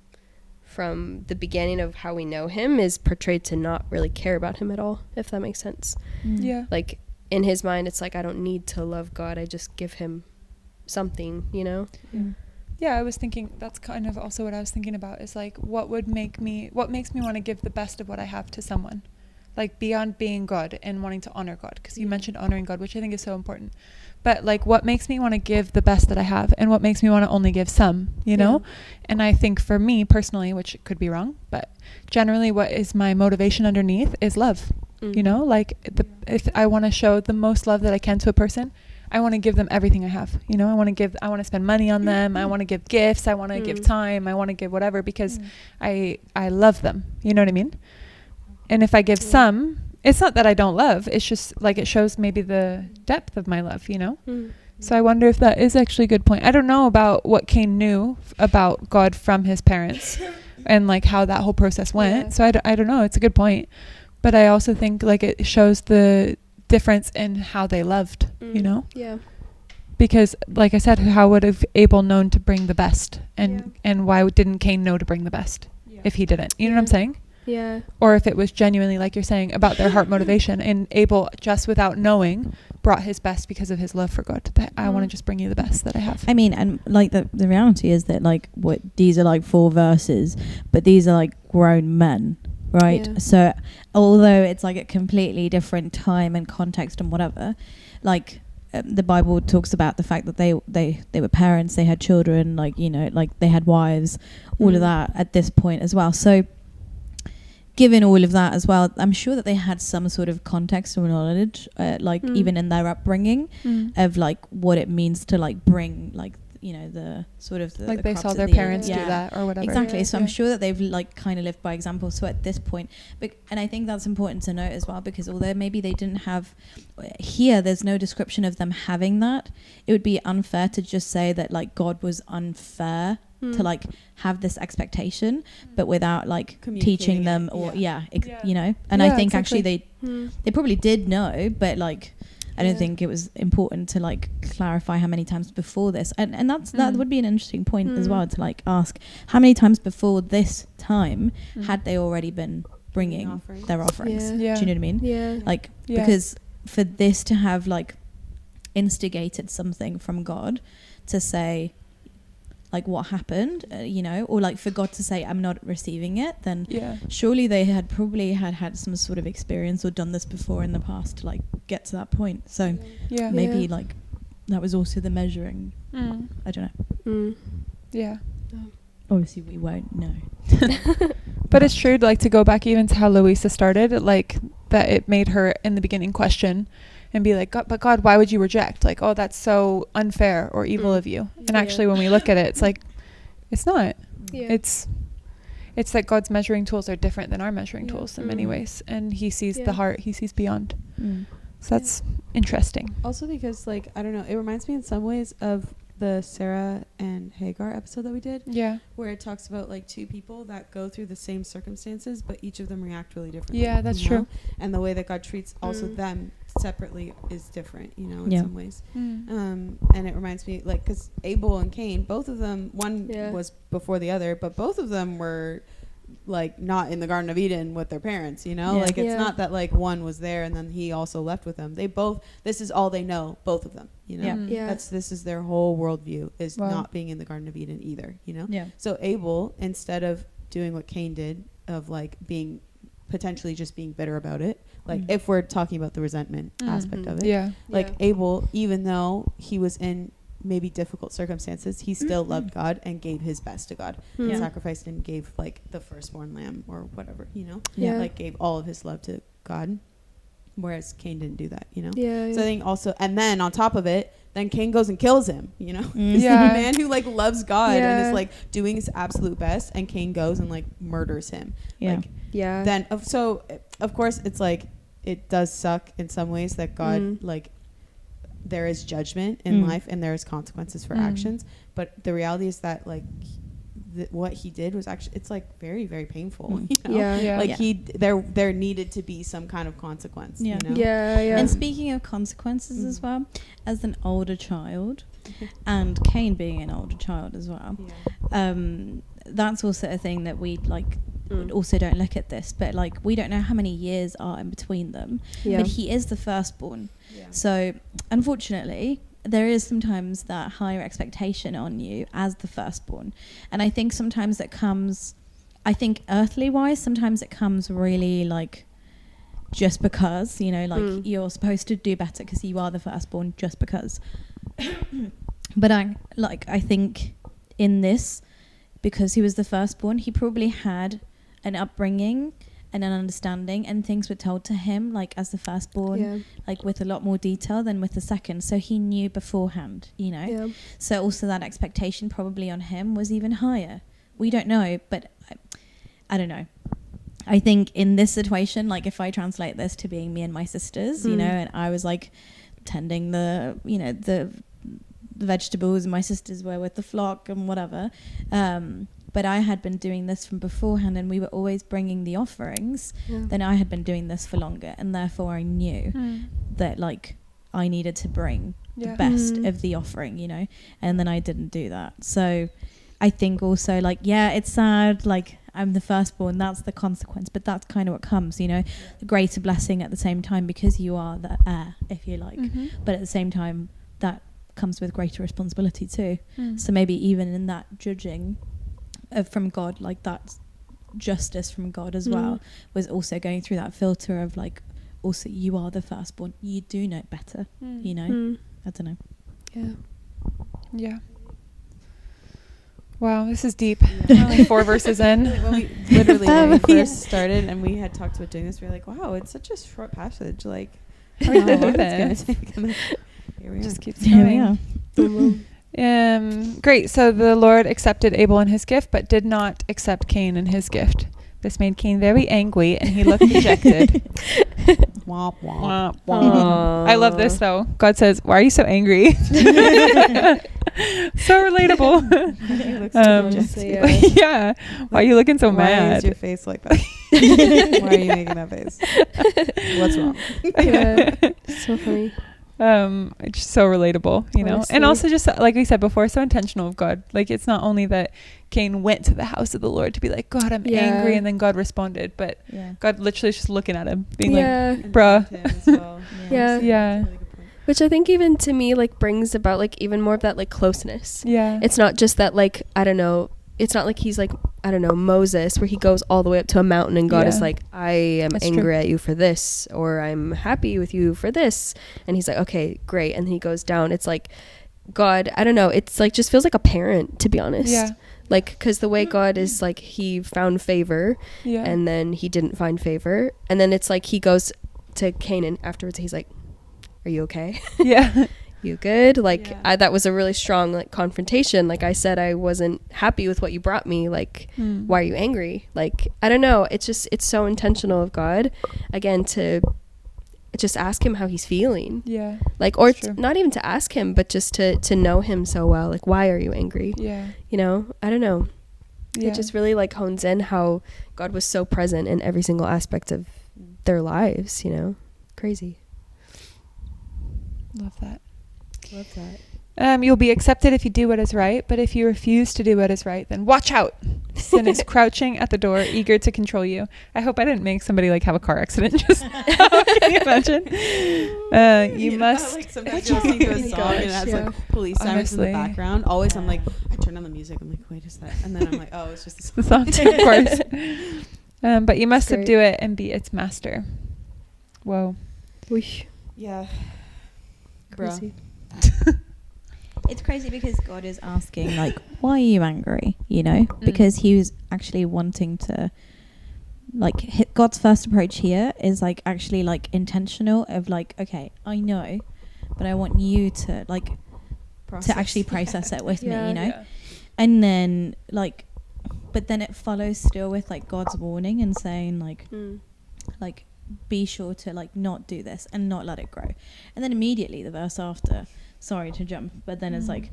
Speaker 2: from the beginning of how we know him, is portrayed to not really care about him at all, if that makes sense. Like in his mind it's like, I don't need to love God, I just give him something, you know.
Speaker 1: I was thinking that's kind of also what I was thinking about, is like what makes me want to give the best of what I have to someone, like beyond being God and wanting to honor God, because you mentioned honoring God, which I think is so important. But like what makes me want to give the best that I have, and what makes me want to only give some, you know? And I think for me personally, which could be wrong, but generally what is my motivation underneath is love. You know, like if I want to show the most love that I can to a person, I want to give them everything I have. You know, I want to spend money on them. I want to give gifts. I want to give time. I want to give whatever, because I love them. You know what I mean? And if I give some, it's not that I don't love. It's just like it shows maybe the depth of my love, you know? So I wonder if that is actually a good point. I don't know about what Cain knew about God from his parents and like how that whole process went. So I don't know. It's a good point. But I also think like it shows the difference in how they loved, you know? Because like I said, how would have Abel known to bring the best, and why didn't Cain know to bring the best if he didn't? You know what I'm saying? Or if it was genuinely, like you're saying, about their heart motivation, and Abel, just without knowing, brought his best because of his love for God. That I want to just bring you the best that I have.
Speaker 3: I mean, and like the reality is that like these are like 4 verses, but these are like grown men, right? So although it's like a completely different time and context and whatever, like the Bible talks about the fact that they were parents, they had children, like, you know, like they had wives, all of that at this point as well. So given all of that as well, I'm sure that they had some sort of context or knowledge, like even in their upbringing, of like what it means to like bring, like, you know, the sort of
Speaker 1: like
Speaker 3: the
Speaker 1: they saw their parents do that or whatever.
Speaker 3: Exactly. So I'm sure that they've like kind of lived by example. So at this point, and I think that's important to note as well, because although maybe they didn't have here, there's no description of them having that. It would be unfair to just say that like God was unfair to like have this expectation, but without like teaching them or you know. And I think actually they probably did know, but like I don't think it was important to like clarify how many times before this, and that would be an interesting point as well, to like ask how many times before this time had they already been bringing their offerings. Do you know what I mean? Like because for this to have like instigated something from God to say like what happened, you know, or like for God to say I'm not receiving it, then surely they had probably had some sort of experience or done this before in the past to like get to that point. So maybe like that was also the measuring. I don't know. Obviously we won't know.
Speaker 1: But it's true, like to go back even to how Louisa started, like that it made her in the beginning question and be like, but God, why would you reject? Like, oh, that's so unfair or evil of you. And actually when we look at it, it's like, it's not. It's like God's measuring tools are different than our measuring tools in many ways. And he sees the heart, he sees beyond. So that's interesting.
Speaker 4: Also because like, I don't know, it reminds me in some ways of the Sarah and Hagar episode that we did. Where it talks about like 2 people that go through the same circumstances, but each of them react really differently.
Speaker 1: That's true.
Speaker 4: And the way that God treats also them separately is different, you know, in some ways. And it reminds me like, because Abel and Cain, both of them, one was before the other, but both of them were like not in the Garden of Eden with their parents, you know, like it's not that like one was there and then he also left with them. They both, this is all they know, both of them, you know. This is their whole worldview, is not being in the Garden of Eden either, you know. So Abel, instead of doing what Cain did, of like being potentially just being bitter about it, like if we're talking about the resentment aspect of it, like Abel, even though he was in maybe difficult circumstances, he still loved God and gave his best to God, and sacrificed and gave like the firstborn lamb or whatever, you know, like gave all of his love to God, whereas Cain didn't do that, you know. So I think also, and then on top of it, then Cain goes and kills him, you know. He's the man who like loves God and is like doing his absolute best, and Cain goes and like murders him. Then so of course it's like, it does suck in some ways that God like, there is judgment in life and there is consequences for actions, but the reality is that like what he did was actually, it's like very, very painful, you know? Like there needed to be some kind of consequence, you know?
Speaker 3: And speaking of consequences as well, as an older child, and Cain being an older child as well, that's also a thing that we like also don't look at this, but like we don't know how many years are in between them, but he is the firstborn. So unfortunately there is sometimes that higher expectation on you as the firstborn, and I think sometimes it comes, I think earthly wise, sometimes it comes really like just because, you know, like you're supposed to do better because you are the firstborn, just because. But I think in this, because he was the firstborn, he probably had an upbringing and an understanding, and things were told to him like as the firstborn, like with a lot more detail than with the second, so he knew beforehand, you know. So also that expectation probably on him was even higher. We don't know, but I don't know. I think in this situation, like if I translate this to being me and my sisters, you know, and I was like tending the, you know, the vegetables, and my sisters were with the flock and whatever, but I had been doing this from beforehand, and we were always bringing the offerings, then I had been doing this for longer, and therefore I knew that like I needed to bring the best of the offering, you know, and then I didn't do that. So I think also like, it's sad, like I'm the firstborn, that's the consequence, but that's kind of what comes, you know, the greater blessing at the same time, because you are the heir, if you like, but at the same time that comes with greater responsibility too. So maybe even in that judging from God, like that justice from God as well, was also going through that filter of like, also you are the firstborn, you do know better, you know. I don't know.
Speaker 1: Wow, this is deep. We're only 4 verses in.
Speaker 4: When we first started and we had talked about doing this, we were like, wow, it's such a short passage, like how long it's gonna take. And then here we are.
Speaker 1: Just keeps going. Great. So the Lord accepted Abel and his gift, but did not accept Cain and his gift. This made Cain very angry, and he looked dejected. Womp, womp. I love this, though. God says, "Why are you so angry?" So relatable. Why are you looking so mad?
Speaker 4: Why is your face like that? Why are you making that face? What's wrong?
Speaker 2: So funny.
Speaker 1: It's just so relatable, you know. Honestly. And also just like we said before, so intentional of God. Like it's not only that Cain went to the house of the Lord to be like, God, I'm angry, and then God responded, but God literally is just looking at him being like, bruh.
Speaker 2: Well. Yeah. Which I think even to me like brings about like even more of that like closeness. It's not just that like, I don't know, it's not like he's like, I don't know, Moses, where he goes all the way up to a mountain and God is like, I am angry at you for this, or I'm happy with you for this. And he's like, okay, great. And he goes down. It's like, God, I don't know. It's like, just feels like a parent, to be honest. Like, because the way God is like, he found favor and then he didn't find favor. And then it's like, he goes to Canaan afterwards. He's like, are you okay? You good? Like that was a really strong like confrontation. Like I said, I wasn't happy with what you brought me. Like why are you angry? Like I don't know, it's just, it's so intentional of God again to just ask him how he's feeling, like, or not even to ask him, but just to know him so well. Like why are you angry? You know, I don't know, it just really like hones in how God was so present in every single aspect of their lives, you know. Crazy.
Speaker 1: Love that. You'll be accepted if you do what is right, but if you refuse to do what is right, then watch out. Sin is crouching at the door, eager to control you. I hope I didn't make somebody like have a car accident. Just can you imagine? You must.
Speaker 4: Like sometimes you'll listen to a song and it has like police sirens in the background. Always, I'm like, I turn on the music. I'm like, wait, is that? And then I'm like, oh, it's just
Speaker 1: the song, of course. But you must subdue it and be its master. Whoa.
Speaker 2: Whoosh.
Speaker 4: Yeah.
Speaker 2: Crazy.
Speaker 3: It's crazy because God is asking, like, why are you angry? You know, because he was actually wanting to, like, God's first approach here is like actually like intentional of like, okay, I know, but I want you to like to actually process it with me, you know, and then like, but then it follows still with like God's warning and saying like be sure to like not do this and not let it grow, and then immediately the verse after. Sorry to jump, but then it's like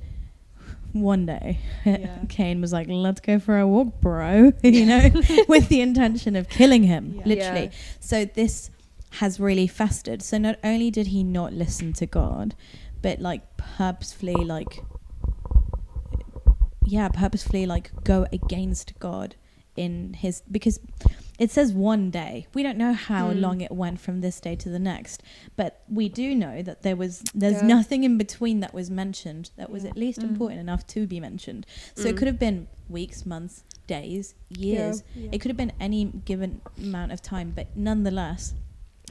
Speaker 3: one day Cain was like, let's go for a walk, bro, you know, with the intention of killing him, literally. So this has really festered. So not only did he not listen to God, but like purposefully go against God in his, because it says one day. We don't know how long it went from this day to the next, but we do know that there's nothing in between that was mentioned that was at least important enough to be mentioned. So it could have been weeks, months, days, years. It could have been any given amount of time, but nonetheless,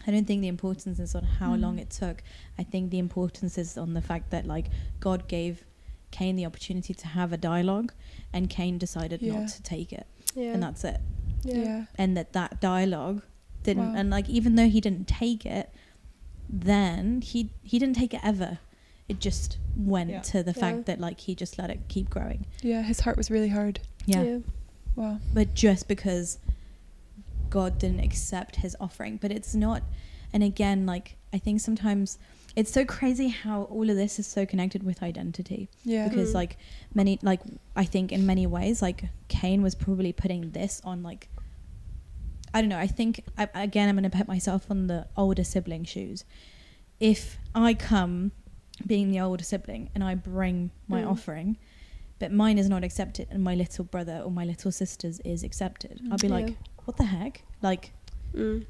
Speaker 3: I don't think the importance is on how long it took. I think the importance is on the fact that like God gave Cain the opportunity to have a dialogue, and Cain decided not to take it, and that's it. And that dialogue didn't, and like even though he didn't take it, then he didn't take it ever. It just went to the fact that like he just let it keep growing.
Speaker 1: Yeah, his heart was really hard. Wow.
Speaker 3: But just because God didn't accept his offering, but it's not. And again, like I think sometimes it's so crazy how all of this is so connected with identity. Because like I think in many ways like Cain was probably putting this on like, I don't know, I think I'm going to put myself on the older sibling shoes. If I come being the older sibling and I bring my offering, but mine is not accepted and my little brother or my little sister's is accepted, I'll be like, what the heck? Like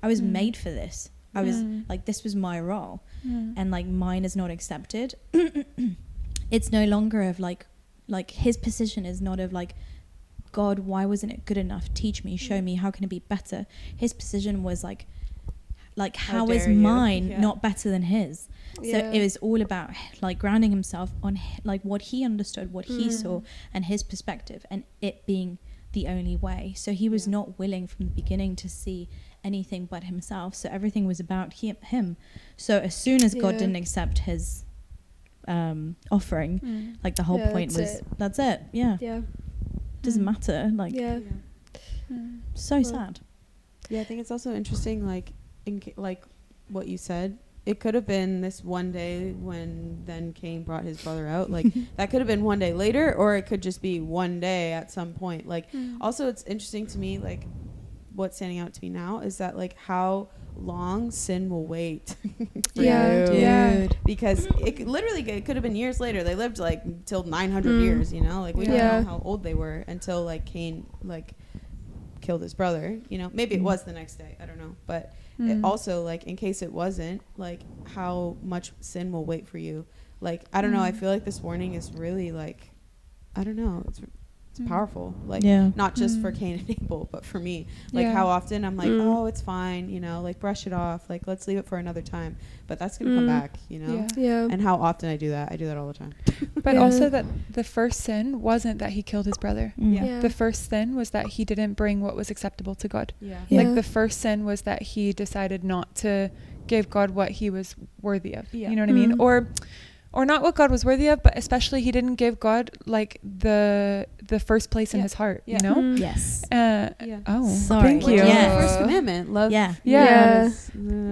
Speaker 3: I was made for this. I was like, this was my role, and like mine is not accepted. It's no longer of like his position is not of like, God, why wasn't it good enough? Teach me, show me, how can it be better? His position was like how is mine not better than his? So it was all about like grounding himself on like what he understood, what he saw, and his perspective, and it being the only way. So he was not willing from the beginning to see anything but himself. So everything was about him. So as soon as God didn't accept his offering, like the whole point was that's it. Doesn't matter. Like so sad.
Speaker 4: Yeah, I think it's also interesting, like like what you said. It could have been this one day when then Cain brought his brother out. Like that could have been one day later, or it could just be one day at some point. Like also it's interesting to me, like what's standing out to me now is that like how long sin will wait for you. Because it could have been years later. They lived like till 900 years, you know, like we don't know how old they were until like Cain like killed his brother, you know. Maybe it was the next day, I don't know, but it also like in case it wasn't, like how much sin will wait for you. Like I don't know, I feel like this warning is really like, I don't know, it's powerful, like not just for Cain and Abel, but for me, like how often I'm like, oh, it's fine, you know, like brush it off, like let's leave it for another time, but that's gonna come back, you know. And how often I do that all the time.
Speaker 1: But also that the first sin wasn't that he killed his brother. The first sin was that he didn't bring what was acceptable to God. Like the first sin was that he decided not to give God what he was worthy of. You know what I mean? Or not what God was worthy of, but especially he didn't give God like the first place in his heart, you know?
Speaker 3: Yes.
Speaker 1: Oh,
Speaker 3: sorry.
Speaker 1: thank you.
Speaker 4: The first commandment, love.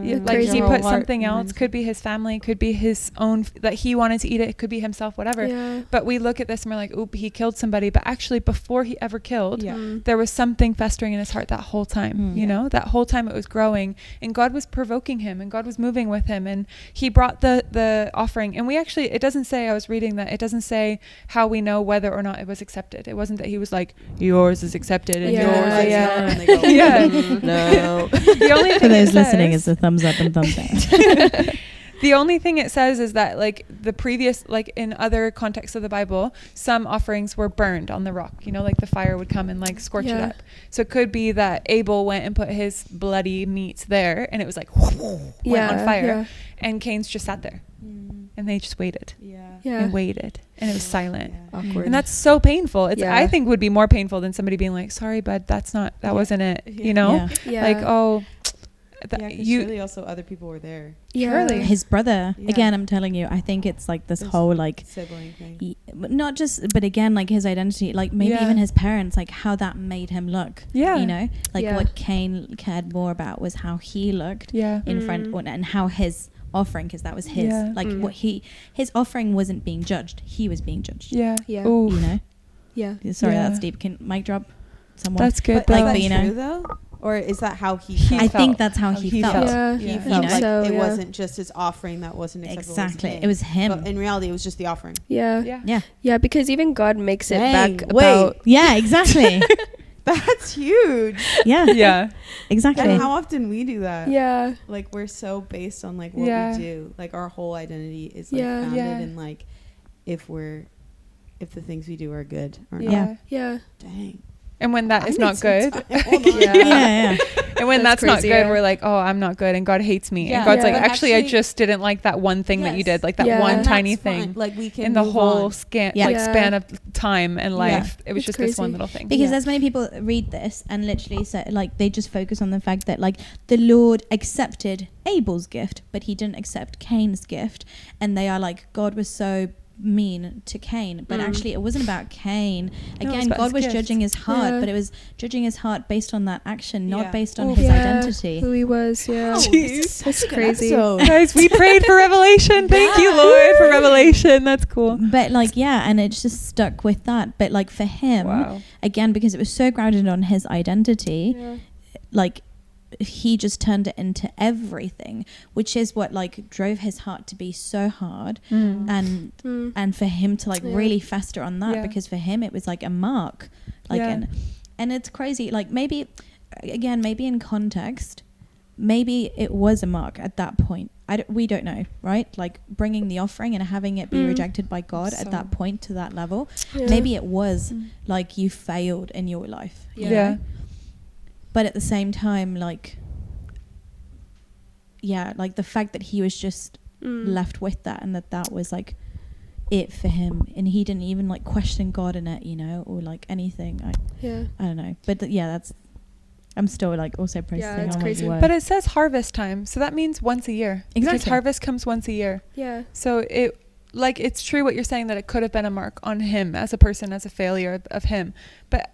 Speaker 1: Like he put something else, could be his family, could be his own, that he wanted to eat it, it could be himself, whatever. But we look at this and we're like, oop, he killed somebody. But actually before he ever killed, there was something festering in his heart that whole time, you know, that whole time it was growing, and God was provoking him, and God was moving with him, and he brought the offering. And we actually, it doesn't say, I was reading that, it doesn't say how we know whether or not it was accepted. It wasn't that he was like, yours is accepted and yours is not. And they go, no. The only thing for those listening is the thumbs up and thumbs down. The only thing it says is that, like, the previous, like in other contexts of the Bible, some offerings were burned on the rock, you know, like the fire would come and like scorch it up. So it could be that Abel went and put his bloody meat there and it was like went on fire, and Cain's just sat there and they just waited and waited, and it was silent. Awkward. And that's so painful. It's I think would be more painful than somebody being like, sorry bud, that wasn't it, you know. Like, oh,
Speaker 4: surely also other people were there.
Speaker 3: Surely his brother. Again, I'm telling you, I think it's like this whole like
Speaker 4: sibling thing.
Speaker 3: Not just, but again, like his identity, like maybe even his parents, like how that made him look. You know, like what Cain cared more about was how he looked in front, and how his offering, because that was his like what his offering wasn't being judged, he was being judged. You know. Sorry, that's deep. Can mic drop someone?
Speaker 1: That's good.
Speaker 4: But like, is that true though? Or is that how he felt?
Speaker 3: I think that's how he felt.
Speaker 4: He felt like it wasn't just his offering that wasn't acceptable.
Speaker 3: Exactly. It was him.
Speaker 4: But in reality, it was just the offering.
Speaker 2: Yeah, because even God makes it back about...
Speaker 3: Yeah, exactly.
Speaker 4: That's huge.
Speaker 3: Yeah. Exactly.
Speaker 4: And how often we do that. Like, we're so based on like what we do. Like, our whole identity is like founded in like if the things we do are good or not. Dang.
Speaker 1: And when that is not good, and when that's not good, we're like, oh, I'm not good, and God hates me. And God's like, actually, I just didn't like that one thing that you did, like that one tiny thing.
Speaker 4: Like, we can
Speaker 1: in the whole span of time and life. It was just this one little thing.
Speaker 3: Because there's many people read this and literally say, like, they just focus on the fact that like the Lord accepted Abel's gift, but he didn't accept Cain's gift, and they are like, God was so mean to Cain, but actually it wasn't about Cain. Again, God was judging his heart, but it was judging his heart based on that action, not based on his identity,
Speaker 2: who he was.
Speaker 3: It's
Speaker 2: crazy.
Speaker 1: Guys, we prayed for revelation. Thank you, Lord, for revelation. That's cool.
Speaker 3: But like, and it's just stuck with that. But like for him, again, because it was so grounded on his identity, like he just turned it into everything, which is what like drove his heart to be so hard, and for him to like really fester on that, because for him it was like a mark, like and it's crazy. Like maybe in context, maybe it was a mark at that point. We don't know, right? Like bringing the offering and having it be rejected by God at that point to that level. Maybe it was like you failed in your life. You know? But at the same time, like, like the fact that he was just left with that, and that was like it for him, and he didn't even like question God in it, you know, or like anything. I don't know, but that's. I'm still like also processing.
Speaker 2: It's crazy.
Speaker 1: But it says harvest time, so that means once a year.
Speaker 3: Exactly.
Speaker 1: Because harvest comes once a year. So it's true what you're saying, that it could have been a mark on him as a person, as a failure of him, but.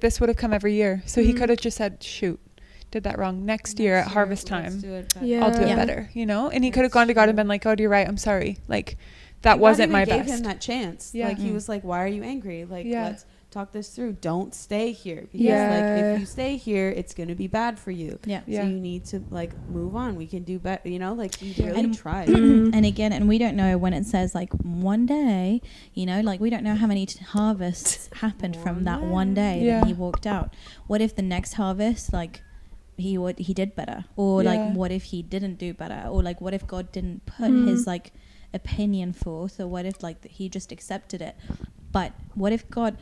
Speaker 1: This would have come every year, so he could have just said, shoot, did that wrong, next year at harvest time I'll do it better, you know. And he could have gone to God and been like, oh, you're right, I'm sorry, like that wasn't my best.
Speaker 4: God gave him that chance. Like he was like, why are you angry? Like let's talk this through. Don't stay here, because like if you stay here, it's gonna be bad for you. So you need to like move on. We can do better, you know. Like he really tried.
Speaker 3: And again, and we don't know when it says like one day, you know, like we don't know how many harvests happened from that one day that he walked out. What if the next harvest, like he did better, or like what if he didn't do better, or like what if God didn't put his like opinion forth, or what if like he just accepted it. But what if God,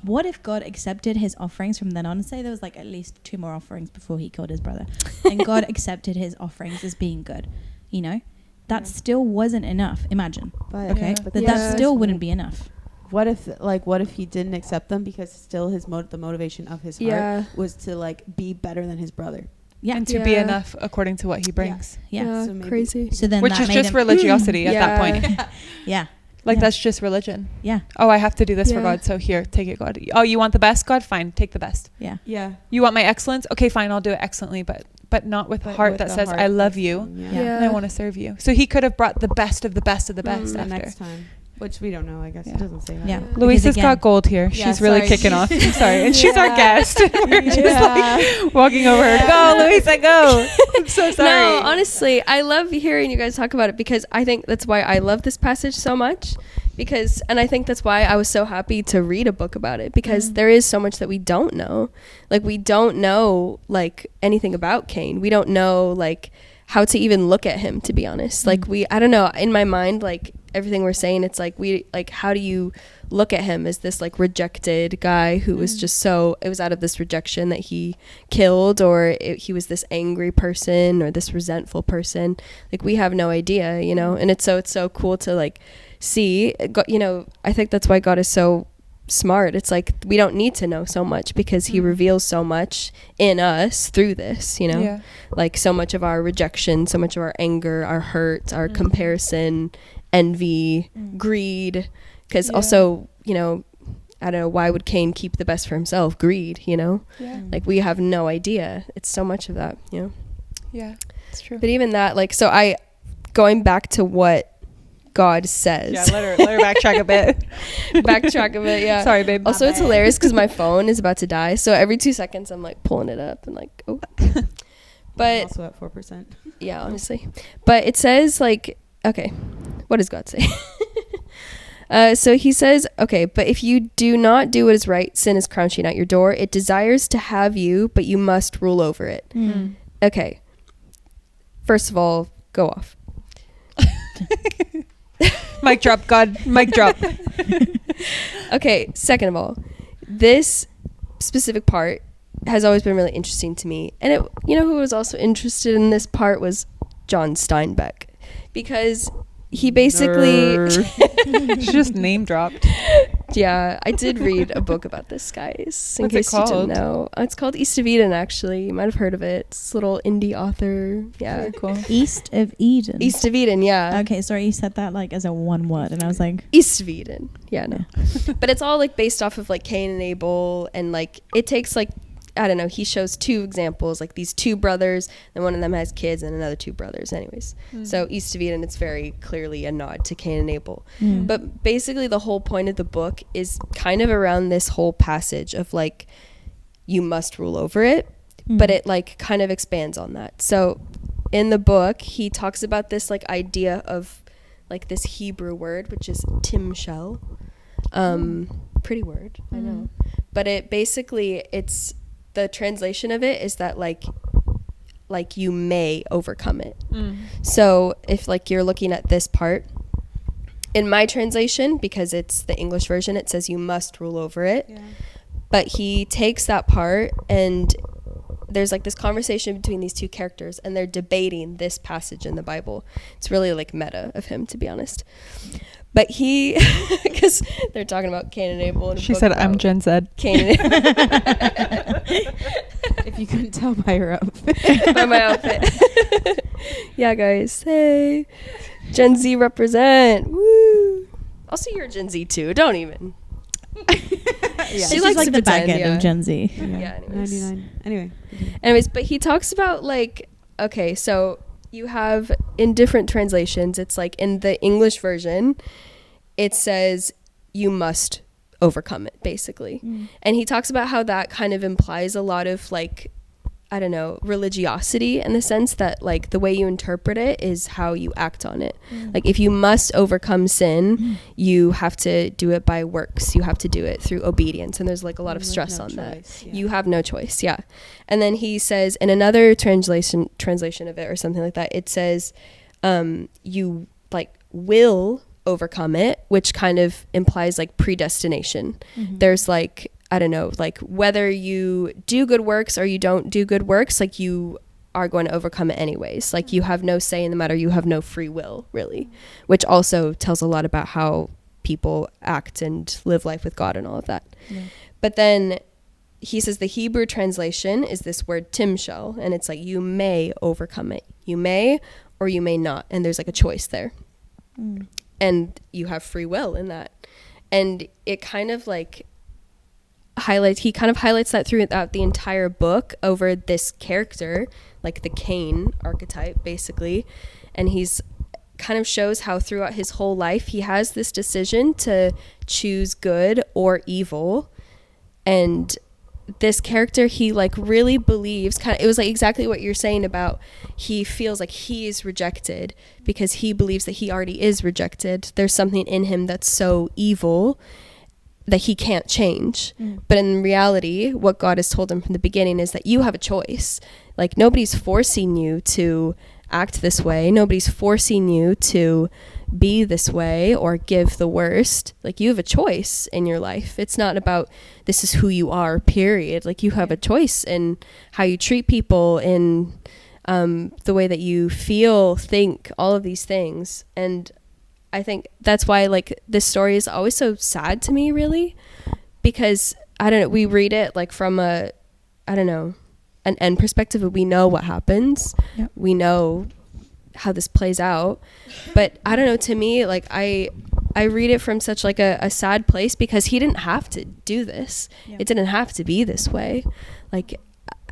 Speaker 3: what if God accepted his offerings from then on? Say there was like at least 2 more offerings before he killed his brother, and God accepted his offerings as being good, you know? That still wasn't enough. Imagine. But, that still wouldn't be enough.
Speaker 4: What if he didn't accept them, because still the motivation of his heart was to like be better than his brother.
Speaker 1: And to be enough according to what he brings.
Speaker 2: So crazy.
Speaker 3: So then
Speaker 1: which is just religiosity at that point. Like that's just religion. Oh, I have to do this for God, so here, take it, God. Oh, you want the best, God? Fine, take the best. You want my excellence? Okay, fine, I'll do it excellently, but but not with a heart that says, I love you and I want to serve you. So he could have brought the best of the best of the best after.
Speaker 4: Next time. Which we don't know, I guess. It doesn't say that.
Speaker 3: Yeah.
Speaker 1: Louisa's got gold here. She's really kicking off. I'm sorry. And she's our guest. We're just like walking over her. Go, Louisa, go. I'm so sorry.
Speaker 2: No, honestly, I love hearing you guys talk about it because I think that's why I love this passage so much. And I think that's why I was so happy to read a book about it, because there is so much that we don't know. Like, we don't know, like, anything about Cain. We don't know, like, how to even look at him, to be honest. Like, I don't know, in my mind, like, everything we're saying, it's like, how do you look at him as this, like, rejected guy who was just it was out of this rejection that he killed, or he was this angry person or this resentful person. Like, we have no idea, you know? And it's so cool to, like, see, you know, I think that's why God is so smart. It's like, we don't need to know so much because he reveals so much in us through this, you know? Like, so much of our rejection, so much of our anger, our hurt, our comparison, envy, greed, because also, you know, I don't know, why would Cain keep the best for himself? Greed, you know? Like, we have no idea. It's so much of that, you know?
Speaker 1: Yeah, it's true.
Speaker 2: But even that, like, so going back to what God says.
Speaker 1: Yeah, let her backtrack a bit.
Speaker 2: Backtrack a bit, yeah.
Speaker 1: Sorry, babe.
Speaker 2: Also, it's hilarious because my phone is about to die. So every 2 seconds, I'm like pulling it up and like, oh. But
Speaker 4: I'm also at 4%.
Speaker 2: Yeah, honestly. But it says, like, okay, what does God say? So he says, okay, but if you do not do what is right, sin is crouching at your door. It desires to have you, but you must rule over it. Okay. First of all, go off.
Speaker 1: Mic drop, God. Mic drop.
Speaker 2: Okay, second of all, this specific part has always been really interesting to me. And you know who was also interested in this part was John Steinbeck. Because he basically...
Speaker 1: She just name dropped.
Speaker 2: Yeah, I did read a book about this, guys. In
Speaker 1: What's
Speaker 2: case
Speaker 1: it called?
Speaker 2: you didn't know. It's called East of Eden, actually. You might have heard of it. It's a little indie author. Yeah.
Speaker 1: Very cool.
Speaker 3: East of Eden.
Speaker 2: East of Eden, yeah.
Speaker 3: Okay, sorry, you said that like as a one word, and I was like...
Speaker 2: East of Eden. Yeah, no. But it's all like based off of like Cain and Abel, and like it takes like, I don't know, he shows two examples, like these two brothers, and one of them has kids and another two brothers anyways. So East of Eden, it's very clearly a nod to Cain and Abel. But basically the whole point of the book is kind of around this whole passage of like, you must rule over it, but it like kind of expands on that. So in the book, he talks about this like idea of like this Hebrew word, which is timshel. Pretty word, I know. But it basically, it's, the translation of it is that like you may overcome it. So if like you're looking at this part in my translation, because it's the English version, it says you must rule over it. But he takes that part, and there's like this conversation between these two characters, and they're debating this passage in the Bible. It's really like meta of him, to be honest. But he, because they're talking about Cain and Abel.
Speaker 1: She said, I'm Gen Z.
Speaker 2: Cain and Abel.
Speaker 4: If you couldn't tell by your outfit.
Speaker 2: By my outfit. Yeah, guys. Hey. Gen Z represent. Woo. Also, you're Gen Z too. Don't even.
Speaker 3: She likes like the back end of Gen Z.
Speaker 2: Yeah, anyways.
Speaker 4: 99.
Speaker 2: Anyways, but he talks about like, okay, so you have in different translations, it's like in the English version, it says you must overcome it, basically. And he talks about how that kind of implies a lot of like, I don't know, religiosity, in the sense that like the way you interpret it is how you act on it. Like if you must overcome sin, you have to do it by works. You have to do it through obedience. And there's like a lot of stress on that. You have no choice. Yeah. And then he says in another translation of it or something like that, it says you like will overcome it, which kind of implies like predestination. There's like, I don't know, like whether you do good works or you don't do good works, like you are going to overcome it anyways. Like you have no say in the matter. You have no free will, really, which also tells a lot about how people act and live life with God and all of that. But then he says the Hebrew translation is this word timshel, and it's like you may overcome it. You may or you may not. And there's like a choice there. And you have free will in that. And it kind of like highlights that throughout the entire book over this character like the Cain archetype basically, and he's kind of shows how throughout his whole life he has this decision to choose good or evil. And this character, he like really believes it was like exactly what you're saying about he feels like he is rejected because he believes that he already is rejected. There's something in him that's so evil that he can't change. But in reality, what God has told him from the beginning is that you have a choice. Like, nobody's forcing you to act this way. Nobody's forcing you to be this way or give the worst. Like, you have a choice in your life. It's not about this is who you are, period. Like, you have a choice in how you treat people, in the way that you feel, think, all of these things. And I think that's why like this story is always so sad to me, really, because I don't know, we read it like from an end perspective, and we know what happens. Yep. We know how this plays out, but I don't know, to me, like I read it from such like a sad place, because he didn't have to do this. It didn't have to be this way. Like,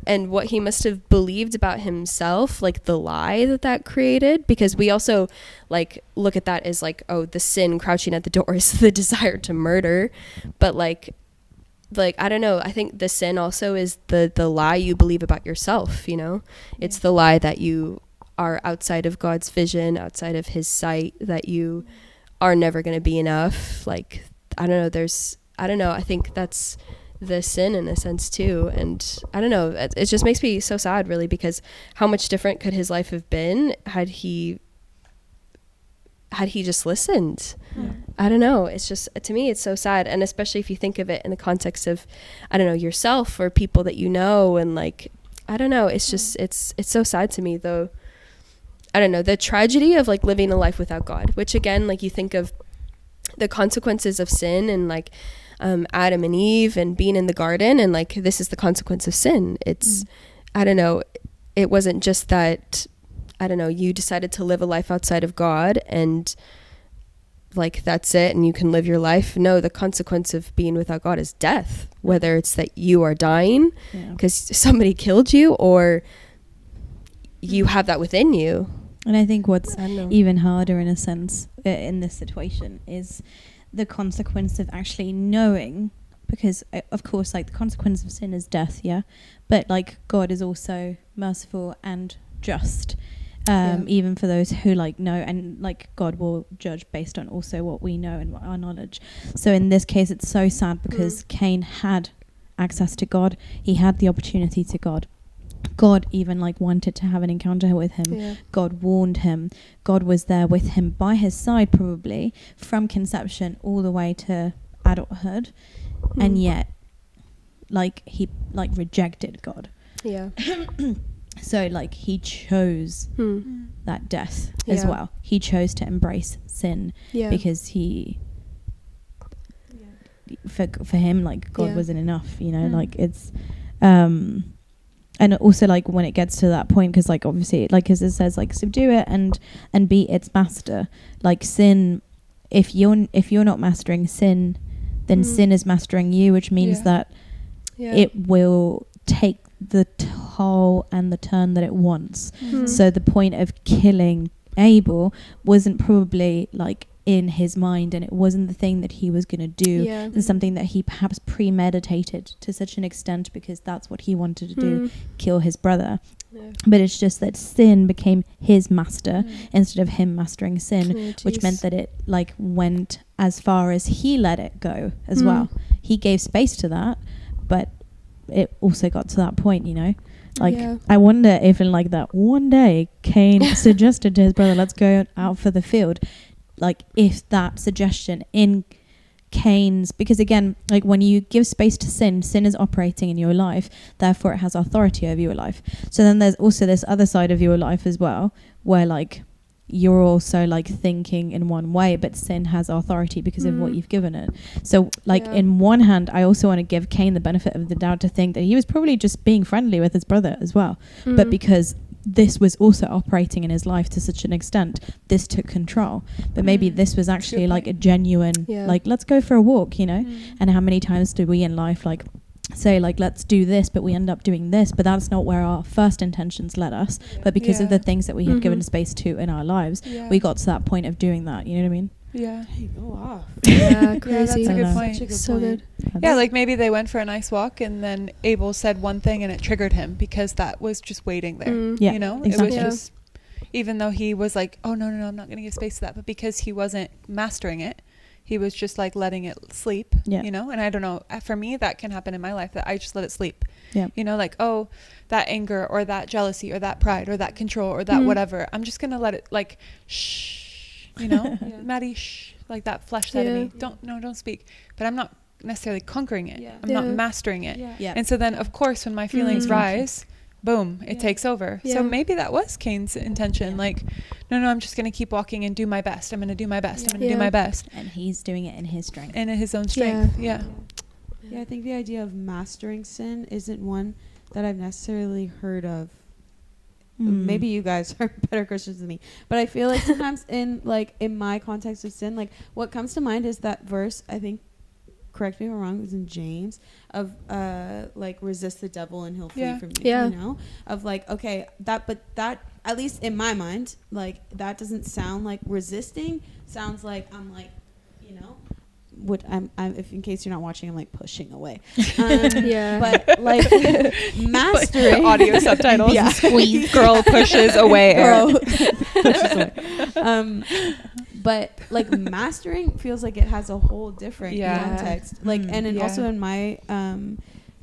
Speaker 2: and what he must have believed about himself, like the lie that created, because we also like look at that as like, oh, the sin crouching at the door is the desire to murder. But like I don't know, I think the sin also is the lie you believe about yourself, you know. It's the lie that you are outside of God's vision, outside of his sight, that you are never going to be enough. Like, I don't know, I think that's the sin in a sense too. And I don't know, it just makes me so sad, really, because how much different could his life have been had he just listened? I don't know, it's just, to me, it's so sad. And especially if you think of it in the context of, I don't know, yourself or people that you know, and like, I don't know, it's just it's so sad to me, though. I don't know, the tragedy of like living a life without God, which again, like you think of the consequences of sin, and like Adam and Eve and being in the garden, and like this is the consequence of sin. It's I don't know, it wasn't just that, I don't know, you decided to live a life outside of God and like that's it and you can live your life. No, the consequence of being without God is death, whether it's that you are dying because somebody killed you, or you have that within you.
Speaker 3: And I think what's even harder in a sense in this situation is the consequence of actually knowing, because of course like the consequence of sin is death, but like God is also merciful and just, even for those who like know, and like God will judge based on also what we know and our knowledge. So in this case it's so sad because Cain had access to God, he had the opportunity to God even like wanted to have an encounter with him. God warned him. God was there with him by his side probably from conception all the way to adulthood, and yet like he like rejected God. So like he chose that death as well. He chose to embrace sin because he for him like God wasn't enough, you know. Like it's and also like when it gets to that point, because like obviously like as it says like subdue it and be its master. Like sin, if you're not mastering sin, then sin is mastering you, which means that it will take the toll and the turn that it wants. So the point of killing Abel wasn't probably like in his mind, and it wasn't the thing that he was going to do, and something that he perhaps premeditated to such an extent because that's what he wanted to do, kill his brother. But it's just that sin became his master instead of him mastering sin, which meant that it like went as far as he let it go as well. He gave space to that, but it also got to that point, you know. Like I wonder if in like that one day Cain suggested to his brother, let's go out for the field. Like if that suggestion in Cain's, because again, like when you give space to sin is operating in your life, therefore it has authority over your life. So then there's also this other side of your life as well, where like you're also like thinking in one way, but sin has authority because of what you've given it. So like in one hand, I also want to give Cain the benefit of the doubt to think that he was probably just being friendly with his brother as well, but because this was also operating in his life to such an extent, this took control. But maybe this was actually like a genuine like let's go for a walk, you know. And how many times do we in life like say like, let's do this, but we end up doing this, but that's not where our first intentions led us. But because of the things that we had given space to in our lives, we got to that point of doing that. You know what I mean?
Speaker 1: Yeah.
Speaker 4: Hey, go off.
Speaker 2: Yeah, crazy.
Speaker 1: Yeah, that's a good point.
Speaker 4: Such a good
Speaker 2: So
Speaker 4: point.
Speaker 2: good.
Speaker 1: Yeah, like maybe they went for a nice walk and then Abel said one thing and it triggered him because that was just waiting there.
Speaker 3: Yeah,
Speaker 1: You know,
Speaker 3: exactly.
Speaker 1: it was just, even though he was like, oh, no, I'm not going to give space to that. But because he wasn't mastering it, he was just like letting it sleep, you know? And I don't know, for me, that can happen in my life that I just let it sleep.
Speaker 3: Yeah.
Speaker 1: You know, like, oh, that anger or that jealousy or that pride or that control or that whatever. I'm just going to let it like, shh, you know, Maddie, shh, like that flesh side of me. Don't speak. But I'm not necessarily conquering it. I'm not mastering it. And so then, of course, when my feelings rise, boom, it takes over. So maybe that was Cain's intention. Like, no, I'm just going to keep walking and do my best. I'm going to do my best. I'm going to do my best.
Speaker 3: And he's doing it in his strength.
Speaker 1: And in his own strength. Yeah,
Speaker 4: I think the idea of mastering sin isn't one that I've necessarily heard of. Maybe you guys are better Christians than me, but I feel like sometimes in my context of sin, like what comes to mind is that verse, I think, correct me if I'm wrong, it was in James, of like resist the devil and he'll flee from you. You know, of like, okay, but that at least in my mind, like that doesn't sound like resisting. Sounds like I'm like, you know, what I'm if in case you're not watching, I'm like pushing away. But like mastering,
Speaker 1: like audio subtitles. Squeeze. Girl pushes away.
Speaker 4: Pushes away. But like mastering feels like it has a whole different context. Like, and also in my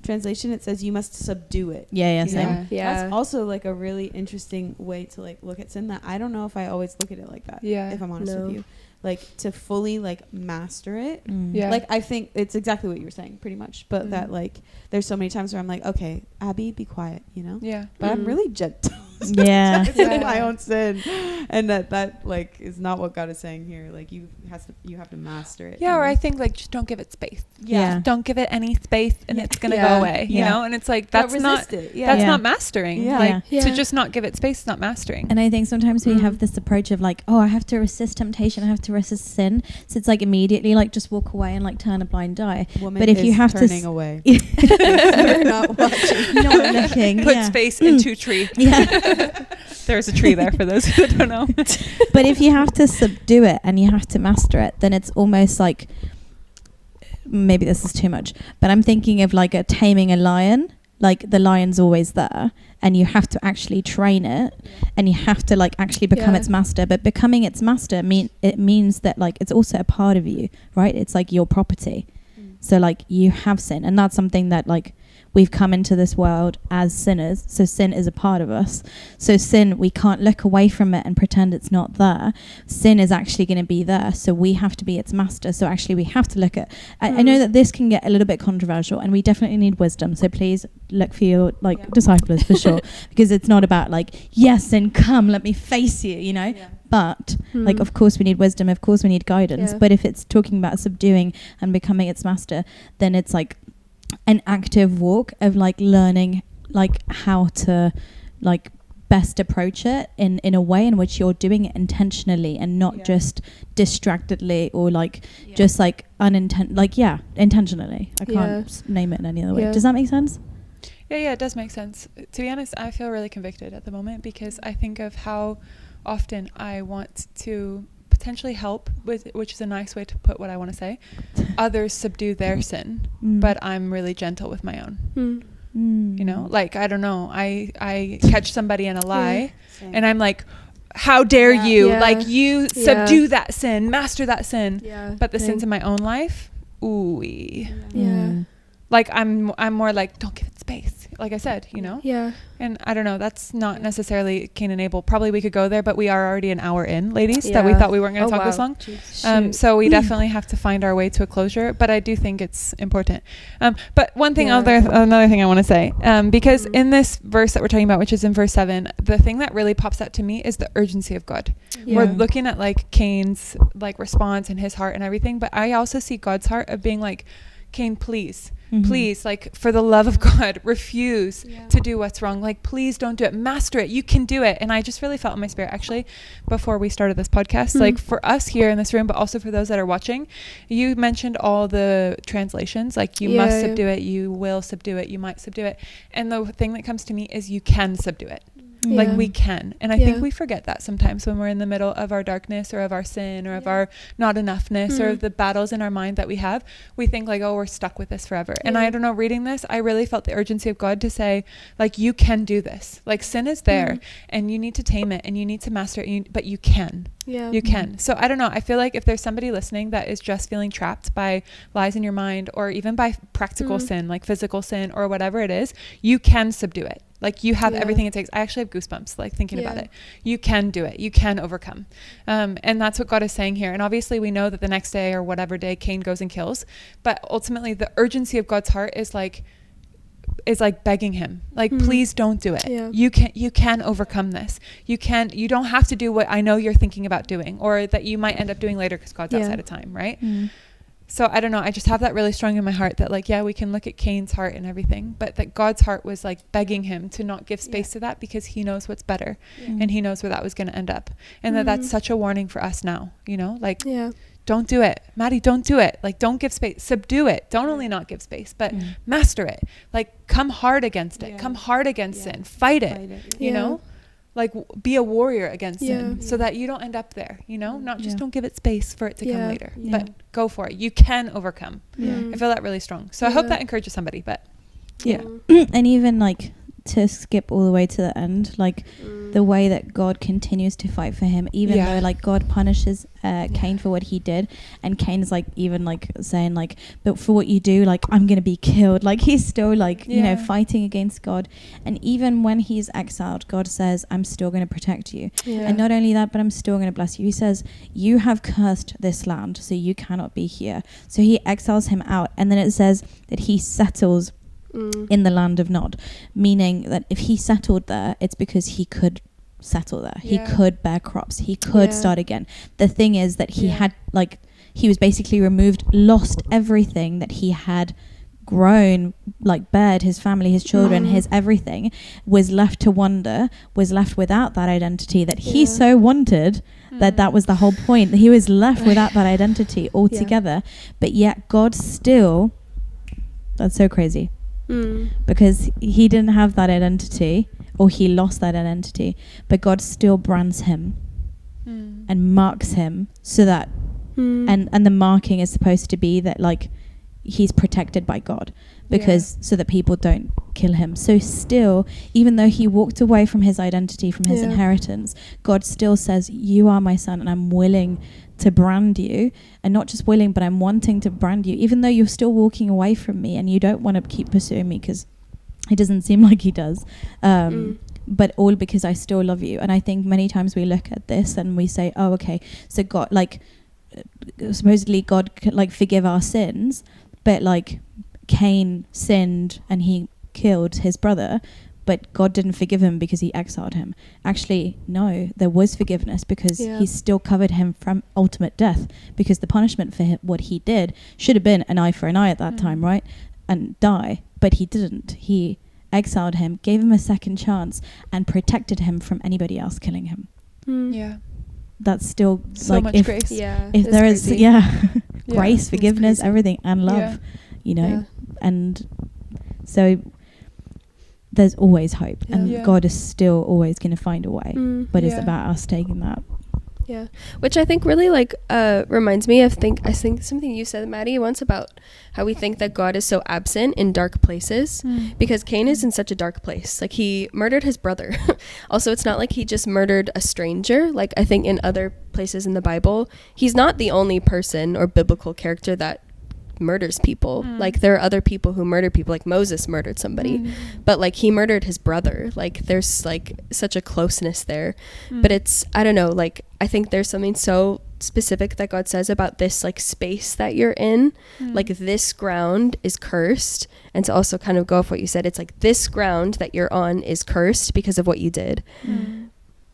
Speaker 4: translation, it says you must subdue it.
Speaker 3: Same.
Speaker 4: That's also like a really interesting way to like look at sin that I don't know if I always look at it like that. If I'm honest with you. Like to fully like master it. Like I think it's exactly what you were saying pretty much, but that like there's so many times where I'm like, okay, Abby, be quiet, you know? But I'm really gentle. In my own sin, and that like is not what God is saying here. Like you have to master it.
Speaker 1: Or I think like just don't give it space.
Speaker 3: Yeah.
Speaker 1: Just don't give it any space, and it's gonna go away. You know, and it's like that's not that's not mastering. Like to just not give it space is not mastering.
Speaker 3: And I think sometimes we have this approach of like, oh, I have to resist temptation, I have to resist sin. So it's like immediately like just walk away and like turn a blind eye.
Speaker 4: But if you have turning away, you're not watching,
Speaker 3: not looking.
Speaker 1: Put space into tree. There's a tree there for those who don't know.
Speaker 3: But if you have to subdue it and you have to master it, then it's almost like, maybe this is too much, but I'm thinking of like taming a lion. Like the lion's always there and you have to actually train it and you have to like actually become its master. But becoming its master means that like it's also a part of you, right? It's like your property. So like you have sin, and that's something that like we've come into this world as sinners, so sin is a part of us. So sin, we can't look away from it and pretend it's not there. Sin is actually going to be there, so we have to be its master. So actually we have to look at I know that this can get a little bit controversial, and we definitely need wisdom, so please look for your like disciples for sure, because it's not about like, yes, sin, come, let me face you, you know. But like, of course we need wisdom, of course we need guidance, but if it's talking about subduing and becoming its master, then it's like an active walk of like learning like how to like best approach it in a way in which you're doing it intentionally and not just distractedly or like just like intentionally. I can't name it in any other way. Does that make sense?
Speaker 1: Yeah, it does make sense. To be honest, I feel really convicted at the moment because I think of how often I want to potentially help with, which is a nice way to put what I want to say, others subdue their sin, but I'm really gentle with my own. You know, like, I don't know, I catch somebody in a lie and I'm like, how dare you, like you subdue that sin, master that sin, but the sins in my own life, like I'm more like, don't give it space, like I said, you know. And I don't know, that's not necessarily Cain and Abel. Probably we could go there, but we are already an hour in, ladies, that we thought we weren't going to talk this long. So we definitely have to find our way to a closure, but I do think it's important. But one thing, another thing I want to say, because in this verse that we're talking about, which is in verse 7, the thing that really pops out to me is the urgency of God. We're looking at like Cain's like response and his heart and everything, but I also see God's heart of being like, Cain, please, Please, like, for the love of God, refuse to do what's wrong. Like, please don't do it. Master it. You can do it. And I just really felt in my spirit, actually, before we started this podcast, like, for us here in this room, but also for those that are watching, you mentioned all the translations, like, you must subdue it, you will subdue it, you might subdue it. And the thing that comes to me is you can subdue it. Like, we can. And I think we forget that sometimes when we're in the middle of our darkness or of our sin or of our not enoughness or the battles in our mind that we have. We think like, oh, we're stuck with this forever. And I don't know, reading this, I really felt the urgency of God to say, like, you can do this. Like, sin is there and you need to tame it and you need to master it, but you can. You can. So I don't know. I feel like if there's somebody listening that is just feeling trapped by lies in your mind or even by practical sin, like physical sin or whatever it is, you can subdue it. Like, you have everything it takes. I actually have goosebumps, like, thinking about it. You can do it. You can overcome. And that's what God is saying here. And obviously we know that the next day or whatever day Cain goes and kills, but ultimately the urgency of God's heart is like begging him, like, please don't do it. You can overcome this. You don't have to do what I know you're thinking about doing or that you might end up doing later because God's outside of time. Right. So I don't know. I just have that really strong in my heart that, like, we can look at Cain's heart and everything, but that God's heart was like begging him to not give space to that because he knows what's better and he knows where that was going to end up. And that's such a warning for us now, you know, like, don't do it. Maddie, don't do it. Like, don't give space. Subdue it. Don't only not give space, but master it. Like, come hard against it. Come hard against sin. Fight it. You know? Like, be a warrior against sin so that you don't end up there, you know, not just don't give it space for it to come later, but go for it. You can overcome. I feel that really strong. So I hope that encourages somebody, but
Speaker 3: and even like to skip all the way to the end, like the way that God continues to fight for him, even though like God punishes Cain for what he did, and Cain's like even like saying like, but for what you do, like, I'm gonna be killed. Like, he's still like you know, fighting against God. And even when he's exiled, God says, I'm still gonna protect you. And not only that, but I'm still gonna bless you. He says, you have cursed this land, so you cannot be here. So he exiles him out, and then it says that he settles in the land of Nod, meaning that if he settled there, it's because he could settle there. He could bear crops. He could start again. The thing is that he had, like, he was basically removed, lost everything that he had grown, like, bared, his family, his children, his everything, was left to wander, was left without that identity that he so wanted, that was the whole point. He was left without that identity altogether. But yet God still, that's so crazy. Because he didn't have that identity, or he lost that identity, but God still brands him and marks him so that and the marking is supposed to be that, like, he's protected by God, because so that people don't kill him. So still, even though he walked away from his identity, from his inheritance, God still says, you are my son and I'm willing to brand you, and not just willing, but I'm wanting to brand you, even though you're still walking away from me and you don't want to keep pursuing me, because it doesn't seem like he does, but all because I still love you. And I think many times we look at this and we say, oh, okay, so God, like, supposedly God could, like, forgive our sins, but like Cain sinned and he killed his brother, but God didn't forgive him because he exiled him. Actually, no, there was forgiveness, because he still covered him from ultimate death, because the punishment for him, what he did, should have been an eye for an eye at that time, right? And die. But he didn't. He exiled him, gave him a second chance, and protected him from anybody else killing him. That's still
Speaker 1: so
Speaker 3: like,
Speaker 1: much
Speaker 3: if,
Speaker 1: grace.
Speaker 3: If there is grace, forgiveness, everything, and love, you know. And so there's always hope, and God is still always going to find a way, but it's about us taking that.
Speaker 2: Which I think really, like, reminds me of I think something you said, Maddie, once, about how we think that God is so absent in dark places, because Cain is in such a dark place. Like, he murdered his brother. Also, it's not like he just murdered a stranger. Like, I think in other places in the Bible, he's not the only person or biblical character that murders people. Like, there are other people who murder people, like Moses murdered somebody, but like, he murdered his brother. Like, there's like such a closeness there. But it's, I don't know, like, I think there's something so specific that God says about this, like, space that you're in, like, this ground is cursed. And to also kind of go off what you said, it's like, this ground that you're on is cursed because of what you did.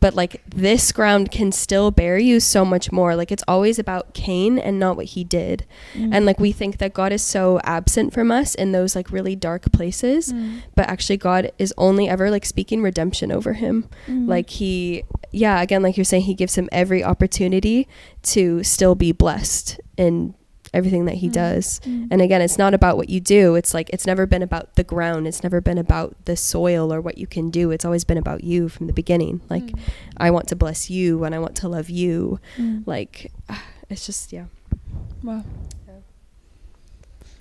Speaker 2: but like this ground can still bear you so much more. Like it's always about Cain and not what he did. And like we think that God is so absent from us in those like really dark places, but actually God is only ever like speaking redemption over him. Like again, like you're saying, he gives him every opportunity to still be blessed in everything that he does. And again, it's not about what you do. It's like, it's never been about the ground. It's never been about the soil or what you can do. It's always been about you from the beginning. Like, I want to bless you and I want to love you. Like, it's just,
Speaker 1: Wow.
Speaker 2: Yeah.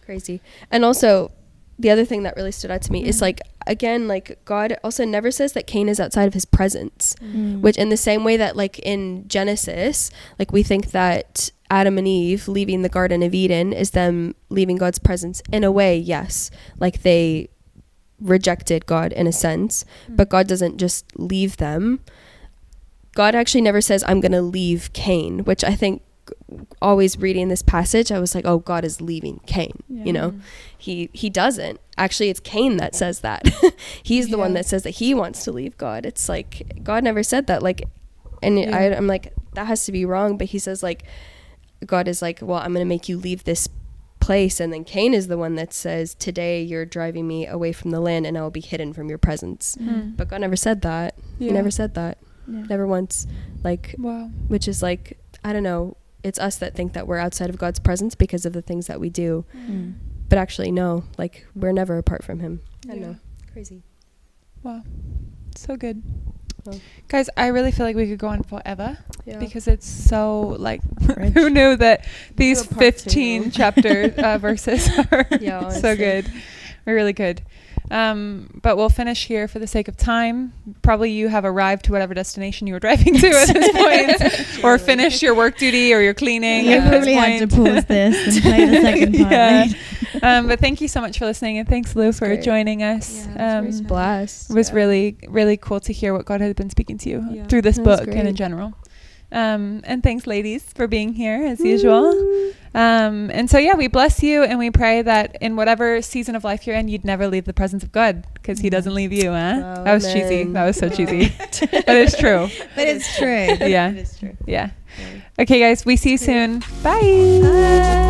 Speaker 2: Crazy. And also, the other thing that really stood out to me is like, again, like God also never says that Cain is outside of his presence, which in the same way that like in Genesis, like we think that Adam and Eve leaving the Garden of Eden is them leaving God's presence. In a way, yes, like they rejected God in a sense, but God doesn't just leave them. God actually never says, I'm going to leave Cain, which I think always reading this passage, I was like, oh, God is leaving Cain. You know, he doesn't. Actually, it's Cain that says that. He's the one that says that he wants to leave God. It's like, God never said that. Like, and I'm like, that has to be wrong. But he says like, God is like, well, I'm going to make you leave this place. And then Cain is the one that says, today you're driving me away from the land and I will be hidden from your presence. But God never said that. He never said that. Never once. Like, which is like, I don't know. It's us that think that we're outside of God's presence because of the things that we do. But actually, no, like we're never apart from him. I don't know. Crazy.
Speaker 1: Wow. So good.
Speaker 2: Well,
Speaker 1: guys, I really feel like we could go on forever because it's so like, who knew that these 15 chapter verses are so good. We really could. But we'll finish here for the sake of time. Probably you have arrived to whatever destination you were driving to at this point, or finished your work duty or your cleaning.
Speaker 3: You probably had to pause this and play the second part.
Speaker 1: But thank you so much for listening, and thanks, Lou, for joining us.
Speaker 2: It was blessed.
Speaker 1: It was really, really cool to hear what God had been speaking to you through this book and in general. And thanks, ladies, for being here as usual. And so we bless you, and we pray that in whatever season of life you're in, you'd never leave the presence of God, because he doesn't leave you. That was cheesy. That was so cheesy. But it's true.
Speaker 3: But it's true.
Speaker 1: Yeah.
Speaker 4: It is true.
Speaker 1: Yeah. Okay, guys, we see you soon. Bye.